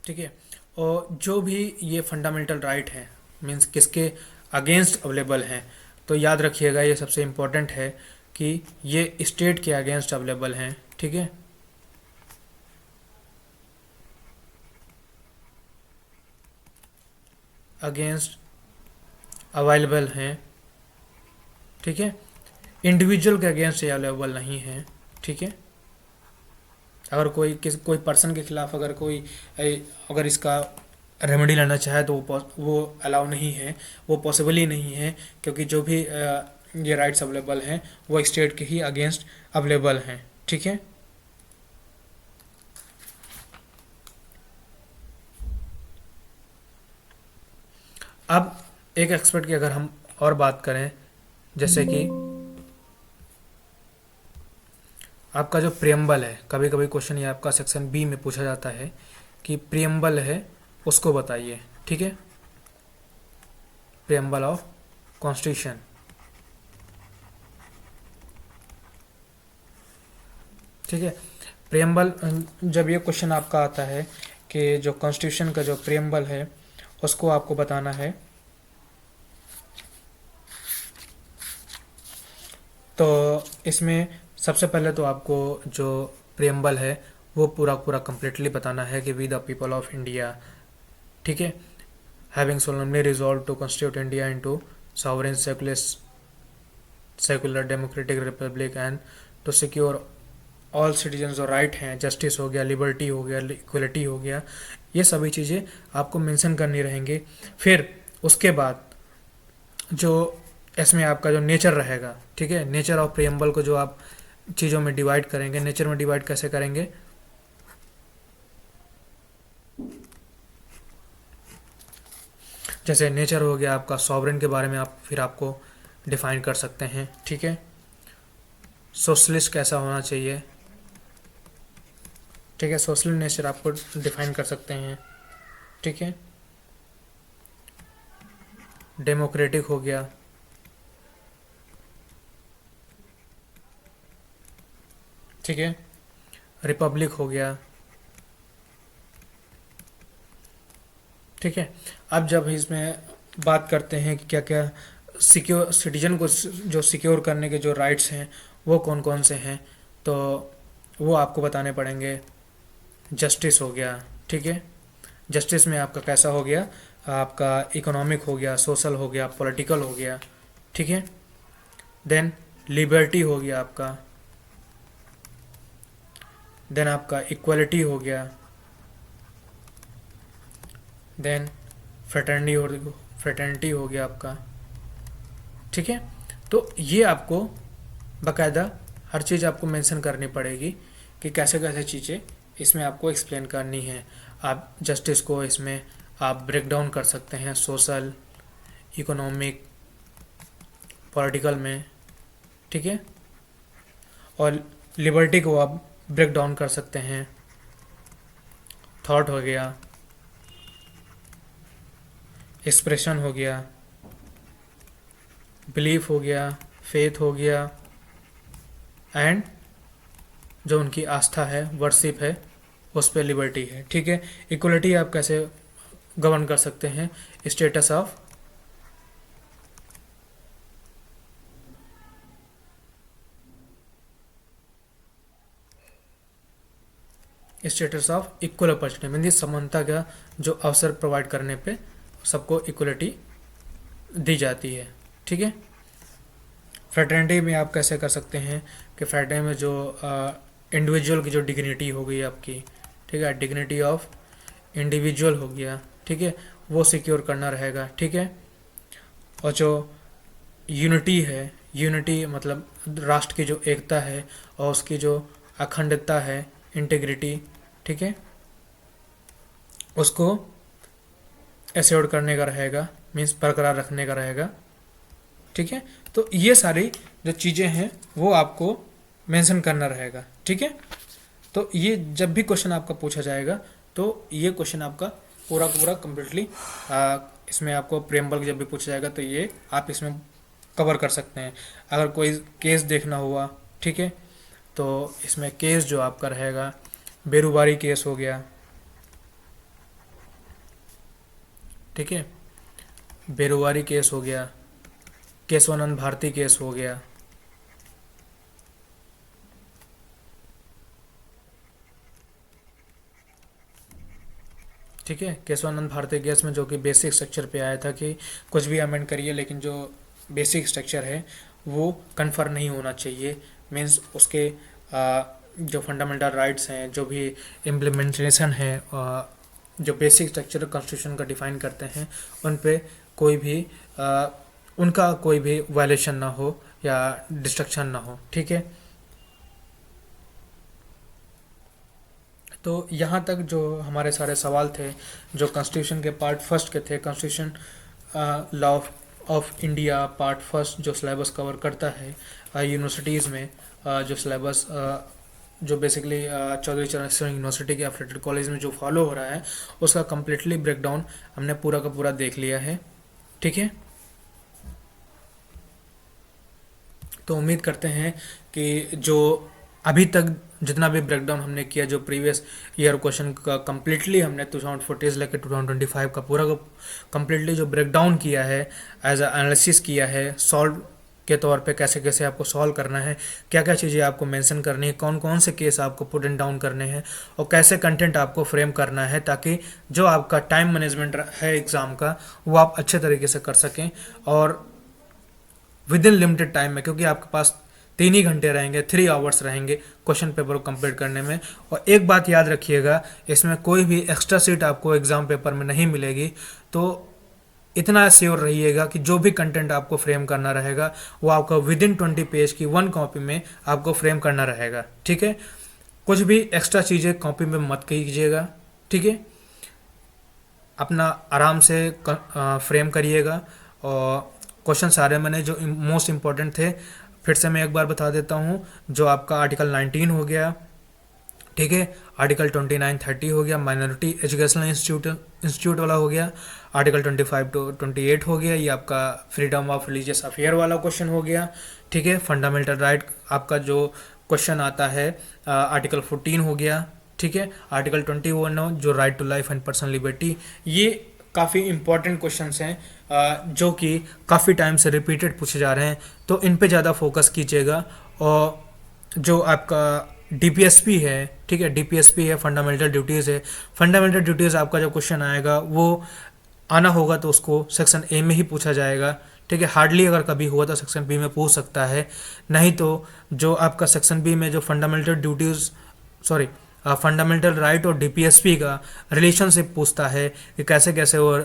ठीक है, और जो भी ये फंडामेंटल राइट है मीन्स किसके अगेंस्ट अवेलेबल हैं, तो याद रखिएगा ये सबसे इम्पोर्टेंट है कि ये स्टेट के अगेंस्ट अवेलेबल हैं। ठीक है, अगेंस्ट अवेलेबल हैं। ठीक है, इंडिविजुअल के अगेंस्ट ये अवेलेबल नहीं है। ठीक है, अगर कोई पर्सन के खिलाफ अगर कोई अगर इसका रेमेडी लेना चाहे तो वो अलाउ नहीं है, वो पॉसिबल ही नहीं है, क्योंकि जो भी ये राइट्स अवेलेबल हैं वो स्टेट के ही अगेंस्ट अवेलेबल हैं। ठीक है, अब एक एक्सपर्ट की अगर हम और बात करें, जैसे कि आपका जो प्रियम्बल है, कभी कभी क्वेश्चन ये आपका सेक्शन बी में पूछा जाता है कि प्रियम्बल है उसको बताइए। ठीक है, प्रियम्बल ऑफ कॉन्स्टिट्यूशन। ठीक है, प्रियम्बल जब ये क्वेश्चन आपका आता है कि जो कॉन्स्टिट्यूशन का जो प्रियम्बल है उसको आपको बताना है, तो इसमें सबसे पहले तो आपको जो प्रियम्बल है वो पूरा पूरा कम्प्लीटली बताना है कि we the people of India, ठीक है, having solemnly resolved to constitute India into sovereign secular democratic republic and to secure all citizen जो राइट हैं, जस्टिस हो गया, लिबर्टी हो गया, इक्वलिटी हो गया, ये सभी चीज़ें आपको मेंशन करनी रहेंगी। फिर उसके बाद जो इसमें आपका जो नेचर रहेगा, ठीक है, नेचर ऑफ प्रियम्बल को जो आप चीज़ों में डिवाइड करेंगे, नेचर में डिवाइड कैसे करेंगे? जैसे नेचर हो गया आपका सॉवरेन के बारे में आप फिर आपको डिफाइन कर सकते हैं। ठीक है, सोशलिस्ट कैसा होना चाहिए, ठीक है, सोशल नेचर आपको डिफाइन कर सकते हैं। ठीक है, डेमोक्रेटिक हो गया, ठीक है, रिपब्लिक हो गया। ठीक है, अब जब इसमें बात करते हैं कि क्या क्या सिक्योर सिटीजन को जो सिक्योर करने के जो राइट्स हैं वो कौन कौन से हैं, तो वो आपको बताने पड़ेंगे। जस्टिस हो गया, ठीक है, जस्टिस में आपका कैसा हो गया, आपका इकोनॉमिक हो गया, सोशल हो गया, पॉलिटिकल हो गया। ठीक है, देन लिबर्टी हो गया आपका, देन आपका इक्वलिटी हो गया, देन फ्रेटर्निटी हो गया आपका। ठीक है, तो ये आपको बाकायदा हर चीज़ आपको मेंशन करनी पड़ेगी कि कैसे कैसे चीज़ें इसमें आपको एक्सप्लेन करनी है। आप जस्टिस को इसमें आप ब्रेक डाउन कर सकते हैं सोशल, इकोनॉमिक, पॉलिटिकल में। ठीक है, और लिबर्टी को आप ब्रेक डाउन कर सकते हैं, थॉट हो गया, एक्सप्रेशन हो गया, बिलीफ हो गया, फेथ हो गया, एंड जो उनकी आस्था है, वर्शिप है, उस पर लिबर्टी है। ठीक है, इक्वलिटी आप कैसे गवर्न कर सकते हैं, status of equal opportunity, mean समानता का जो अवसर प्रोवाइड करने पे सबको इक्वलिटी दी जाती है। ठीक है, फ्रेटर्निटी में आप कैसे कर सकते हैं कि फ्रेटर्निटी में जो इंडिविजुअल की जो डिग्निटी हो गई आपकी, ठीक है, डिग्निटी ऑफ इंडिविजुअल हो गया, ठीक है, वो सिक्योर करना रहेगा। ठीक है, और जो यूनिटी है, यूनिटी मतलब राष्ट्र की जो एकता है और उसकी जो अखंडता है, इंटीग्रिटी, ठीक है, उसको एश्योर करने का रहेगा, मीन्स बरकरार रखने का रहेगा। ठीक है, तो ये सारी जो चीज़ें हैं वो आपको मेंशन करना रहेगा। ठीक है, तो ये जब भी क्वेश्चन आपका पूछा जाएगा तो ये क्वेश्चन आपका पूरा पूरा कम्प्लीटली इसमें आपको प्रेम्बल जब भी पूछा जाएगा तो ये आप इसमें कवर कर सकते हैं। अगर कोई केस देखना हुआ, ठीक है, तो इसमें केस जो आपका रहेगा, बेरुबारी केस हो गया, ठीक है, बेरुबारी केस हो गया, केशवानंद भारती केस हो गया, ठीक है, केशवानंद भारती केस में जो कि बेसिक स्ट्रक्चर पे आया था कि कुछ भी अमेंड करिए लेकिन जो बेसिक स्ट्रक्चर है वो कन्फर्म नहीं होना चाहिए, मीन्स उसके जो फंडामेंटल राइट्स हैं, जो भी इम्प्लीमेंटेशन है, जो बेसिक स्ट्रक्चर कॉन्स्टिट्यूशन का डिफाइन करते हैं, उन पे कोई भी उनका कोई भी वायलेशन ना हो या डिस्ट्रक्शन ना हो। ठीक है, तो यहाँ तक जो हमारे सारे सवाल थे जो कॉन्स्टिट्यूशन के पार्ट फर्स्ट के थे, constitution law of India part first जो सिलेबस कवर करता है यूनिवर्सिटीज़ में, जो सिलेबस जो बेसिकली चौधरी चरण सिंह यूनिवर्सिटी के एफिलिएटेड कॉलेज में जो फॉलो हो रहा है उसका कम्प्लीटली ब्रेकडाउन हमने पूरा का पूरा देख लिया है। ठीक है, तो उम्मीद करते हैं कि जो अभी तक जितना भी ब्रेकडाउन हमने किया, जो प्रीवियस ईयर क्वेश्चन का कम्प्लीटली हमने 2014 से लेकर 2025 का पूरा कम्प्लीटली जो ब्रेकडाउन किया है, एज अ एनालिसिस किया है, सॉल्व के तौर पे कैसे कैसे आपको सॉल्व करना है, क्या क्या चीज़ें आपको मेंशन करनी है, कौन कौन से केस आपको पुट एंड डाउन करने हैं और कैसे कंटेंट आपको फ्रेम करना है, ताकि जो आपका टाइम मैनेजमेंट है एग्ज़ाम का वो आप अच्छे तरीके से कर सकें और विद इन लिमिटेड टाइम में, क्योंकि आपके पास 3 ही घंटे रहेंगे, 3 आवर्स रहेंगे क्वेश्चन पेपर को कंप्लीट करने में। और एक बात याद रखिएगा, इसमें कोई भी एक्स्ट्रा सीट आपको एग्ज़ाम पेपर में नहीं मिलेगी, तो इतना श्योर रहिएगा कि जो भी कंटेंट आपको फ्रेम करना रहेगा वो आपका विद इन 20 पेज की 1 कॉपी में आपको फ्रेम करना रहेगा। ठीक है, कुछ भी एक्स्ट्रा चीज़ें कॉपी में मत कीजिएगा। ठीक है, अपना आराम से फ्रेम करिएगा। और क्वेश्चन सारे मैंने जो मोस्ट इम्पॉर्टेंट थे फिर से मैं एक बार बता देता हूँ। जो आपका आर्टिकल 19 हो गया, ठीक है, आर्टिकल 29-30 हो गया, माइनॉरिटी एजुकेशनल इंस्टीट्यूट वाला हो गया, आर्टिकल 25 to 28 हो गया, ये आपका फ्रीडम ऑफ रिलीजियस अफेयर वाला क्वेश्चन हो गया। ठीक है, फंडामेंटल राइट आपका जो क्वेश्चन आता है आर्टिकल 14 हो गया। ठीक है, आर्टिकल 21 जो right to life and personal liberty, ये काफ़ी इंपॉर्टेंट क्वेश्चंस हैं जो कि काफ़ी टाइम से रिपीटेड पूछे जा रहे हैं, तो इन पे ज़्यादा फोकस कीजिएगा। और जो आपका डीपीएसपी है, ठीक है, डीपीएसपी है, फंडामेंटल ड्यूटीज़ है, फंडामेंटल ड्यूटीज़ आपका जो क्वेश्चन आएगा वो आना होगा तो उसको सेक्शन ए में ही पूछा जाएगा। ठीक है, हार्डली अगर कभी हुआ तो सेक्शन बी में पूछ सकता है, नहीं तो जो आपका सेक्शन बी में जो fundamental duties sorry fundamental right और डीपीएसपी का रिलेशनशिप पूछता है कि कैसे कैसे वो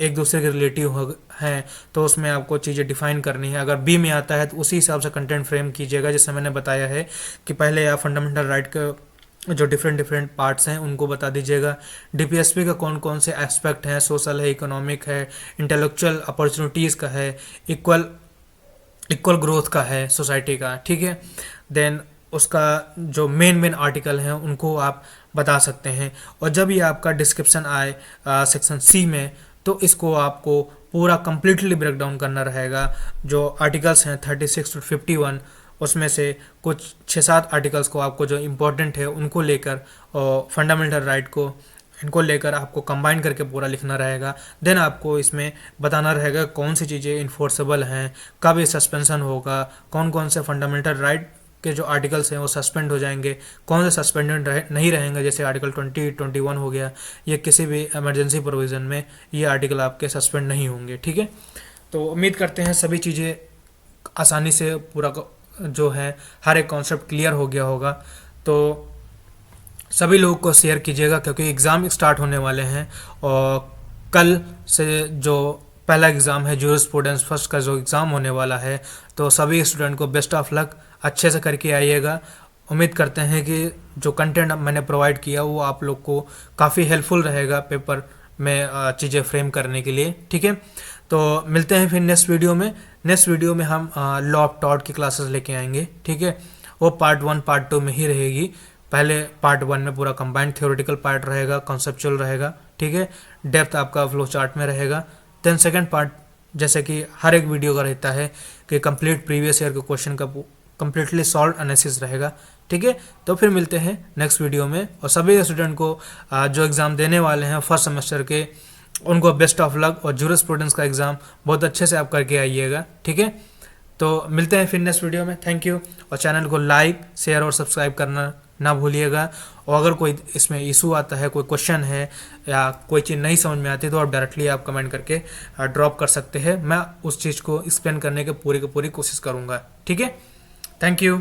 एक दूसरे के रिलेटिव हैं, तो उसमें आपको चीज़ें डिफाइन करनी है। अगर बी में आता है तो उसी हिसाब से कंटेंट फ्रेम कीजिएगा, जैसे मैंने बताया है कि पहले आप फंडामेंटल राइट का जो डिफरेंट डिफरेंट पार्ट्स हैं उनको बता दीजिएगा। डीपीएसपी का कौन कौन से एस्पेक्ट हैं, सोशल है, इकोनॉमिक है, इंटेलेक्चुअल अपॉर्चुनिटीज़ का है, इक्वल इक्वल ग्रोथ का है सोसाइटी का, ठीक है। देन उसका जो मेन आर्टिकल हैं उनको आप बता सकते हैं। और जब ये आपका डिस्क्रिप्शन आए सेक्शन सी में, तो इसको आपको पूरा कंप्लीटली ब्रेक डाउन करना रहेगा। जो आर्टिकल्स हैं 36 to 51, उसमें से कुछ 6-7 आर्टिकल्स को आपको जो इम्पोर्टेंट है उनको लेकर और फंडामेंटल राइट को इनको लेकर आपको कंबाइन करके पूरा लिखना रहेगा। देन आपको इसमें बताना रहेगा कौन सी चीज़ें इन्फोर्सेबल हैं, कब ये सस्पेंशन होगा, कौन कौन से फंडामेंटल राइट के जो आर्टिकल्स हैं वो सस्पेंड हो जाएंगे, कौन से सस्पेंडेड नहीं रहेंगे, जैसे आर्टिकल 20-21 हो गया। ये किसी भी इमरजेंसी प्रोविज़न में ये आर्टिकल आपके सस्पेंड नहीं होंगे, ठीक है। तो उम्मीद करते हैं सभी चीज़ें आसानी से पूरा जो है हर एक कॉन्सेप्ट क्लियर हो गया होगा। तो सभी लोगों को शेयर कीजिएगा, क्योंकि एग्ज़ाम स्टार्ट होने वाले हैं और कल से जो पहला एग्ज़ाम है जूरिस्प्रूडेंस फर्स्ट का जो एग्ज़ाम होने वाला है, तो सभी स्टूडेंट को बेस्ट ऑफ लक, अच्छे से करके आइएगा। उम्मीद करते हैं कि जो कंटेंट मैंने प्रोवाइड किया वो आप लोग को काफ़ी हेल्पफुल रहेगा पेपर में चीज़ें फ्रेम करने के लिए, ठीक है। तो मिलते हैं फिर नेक्स्ट वीडियो में। नेक्स्ट वीडियो में हम लॉ ऑफ टॉर्ट की क्लासेस लेके आएंगे, ठीक है। वो पार्ट 1 पार्ट 2 में ही रहेगी। पहले पार्ट 1 में पूरा कंबाइंड थ्योरेटिकल पार्ट रहेगा, कॉन्सेप्चुअल रहेगा, ठीक है। डेप्थ आपका फ्लो चार्ट में रहेगा। देन सेकंड पार्ट, जैसे कि हर एक वीडियो का रहता है कि कंप्लीट प्रीवियस ईयर के क्वेश्चन का कंप्लीटली सॉल्व एनालिसिस रहेगा, ठीक है। तो फिर मिलते हैं नेक्स्ट वीडियो में। और सभी स्टूडेंट को जो एग्ज़ाम देने वाले हैं फर्स्ट सेमेस्टर के, उनको बेस्ट ऑफ लक। और जूरिस्प्रूडेंस का एग्ज़ाम बहुत अच्छे से आप करके आइएगा, ठीक है। तो मिलते हैं फिर नेक्स्ट वीडियो में। Thank you. और चैनल को लाइक, शेयर और सब्सक्राइब करना ना भूलिएगा। और अगर कोई इसमें इशू आता है, कोई क्वेश्चन है या कोई चीज़ नहीं समझ में आती, तो आप डायरेक्टली आप कमेंट करके ड्रॉप कर सकते हैं। मैं उस चीज़ को एक्सप्लेन करने की पूरी कोशिश करूँगा, ठीक है। Thank you.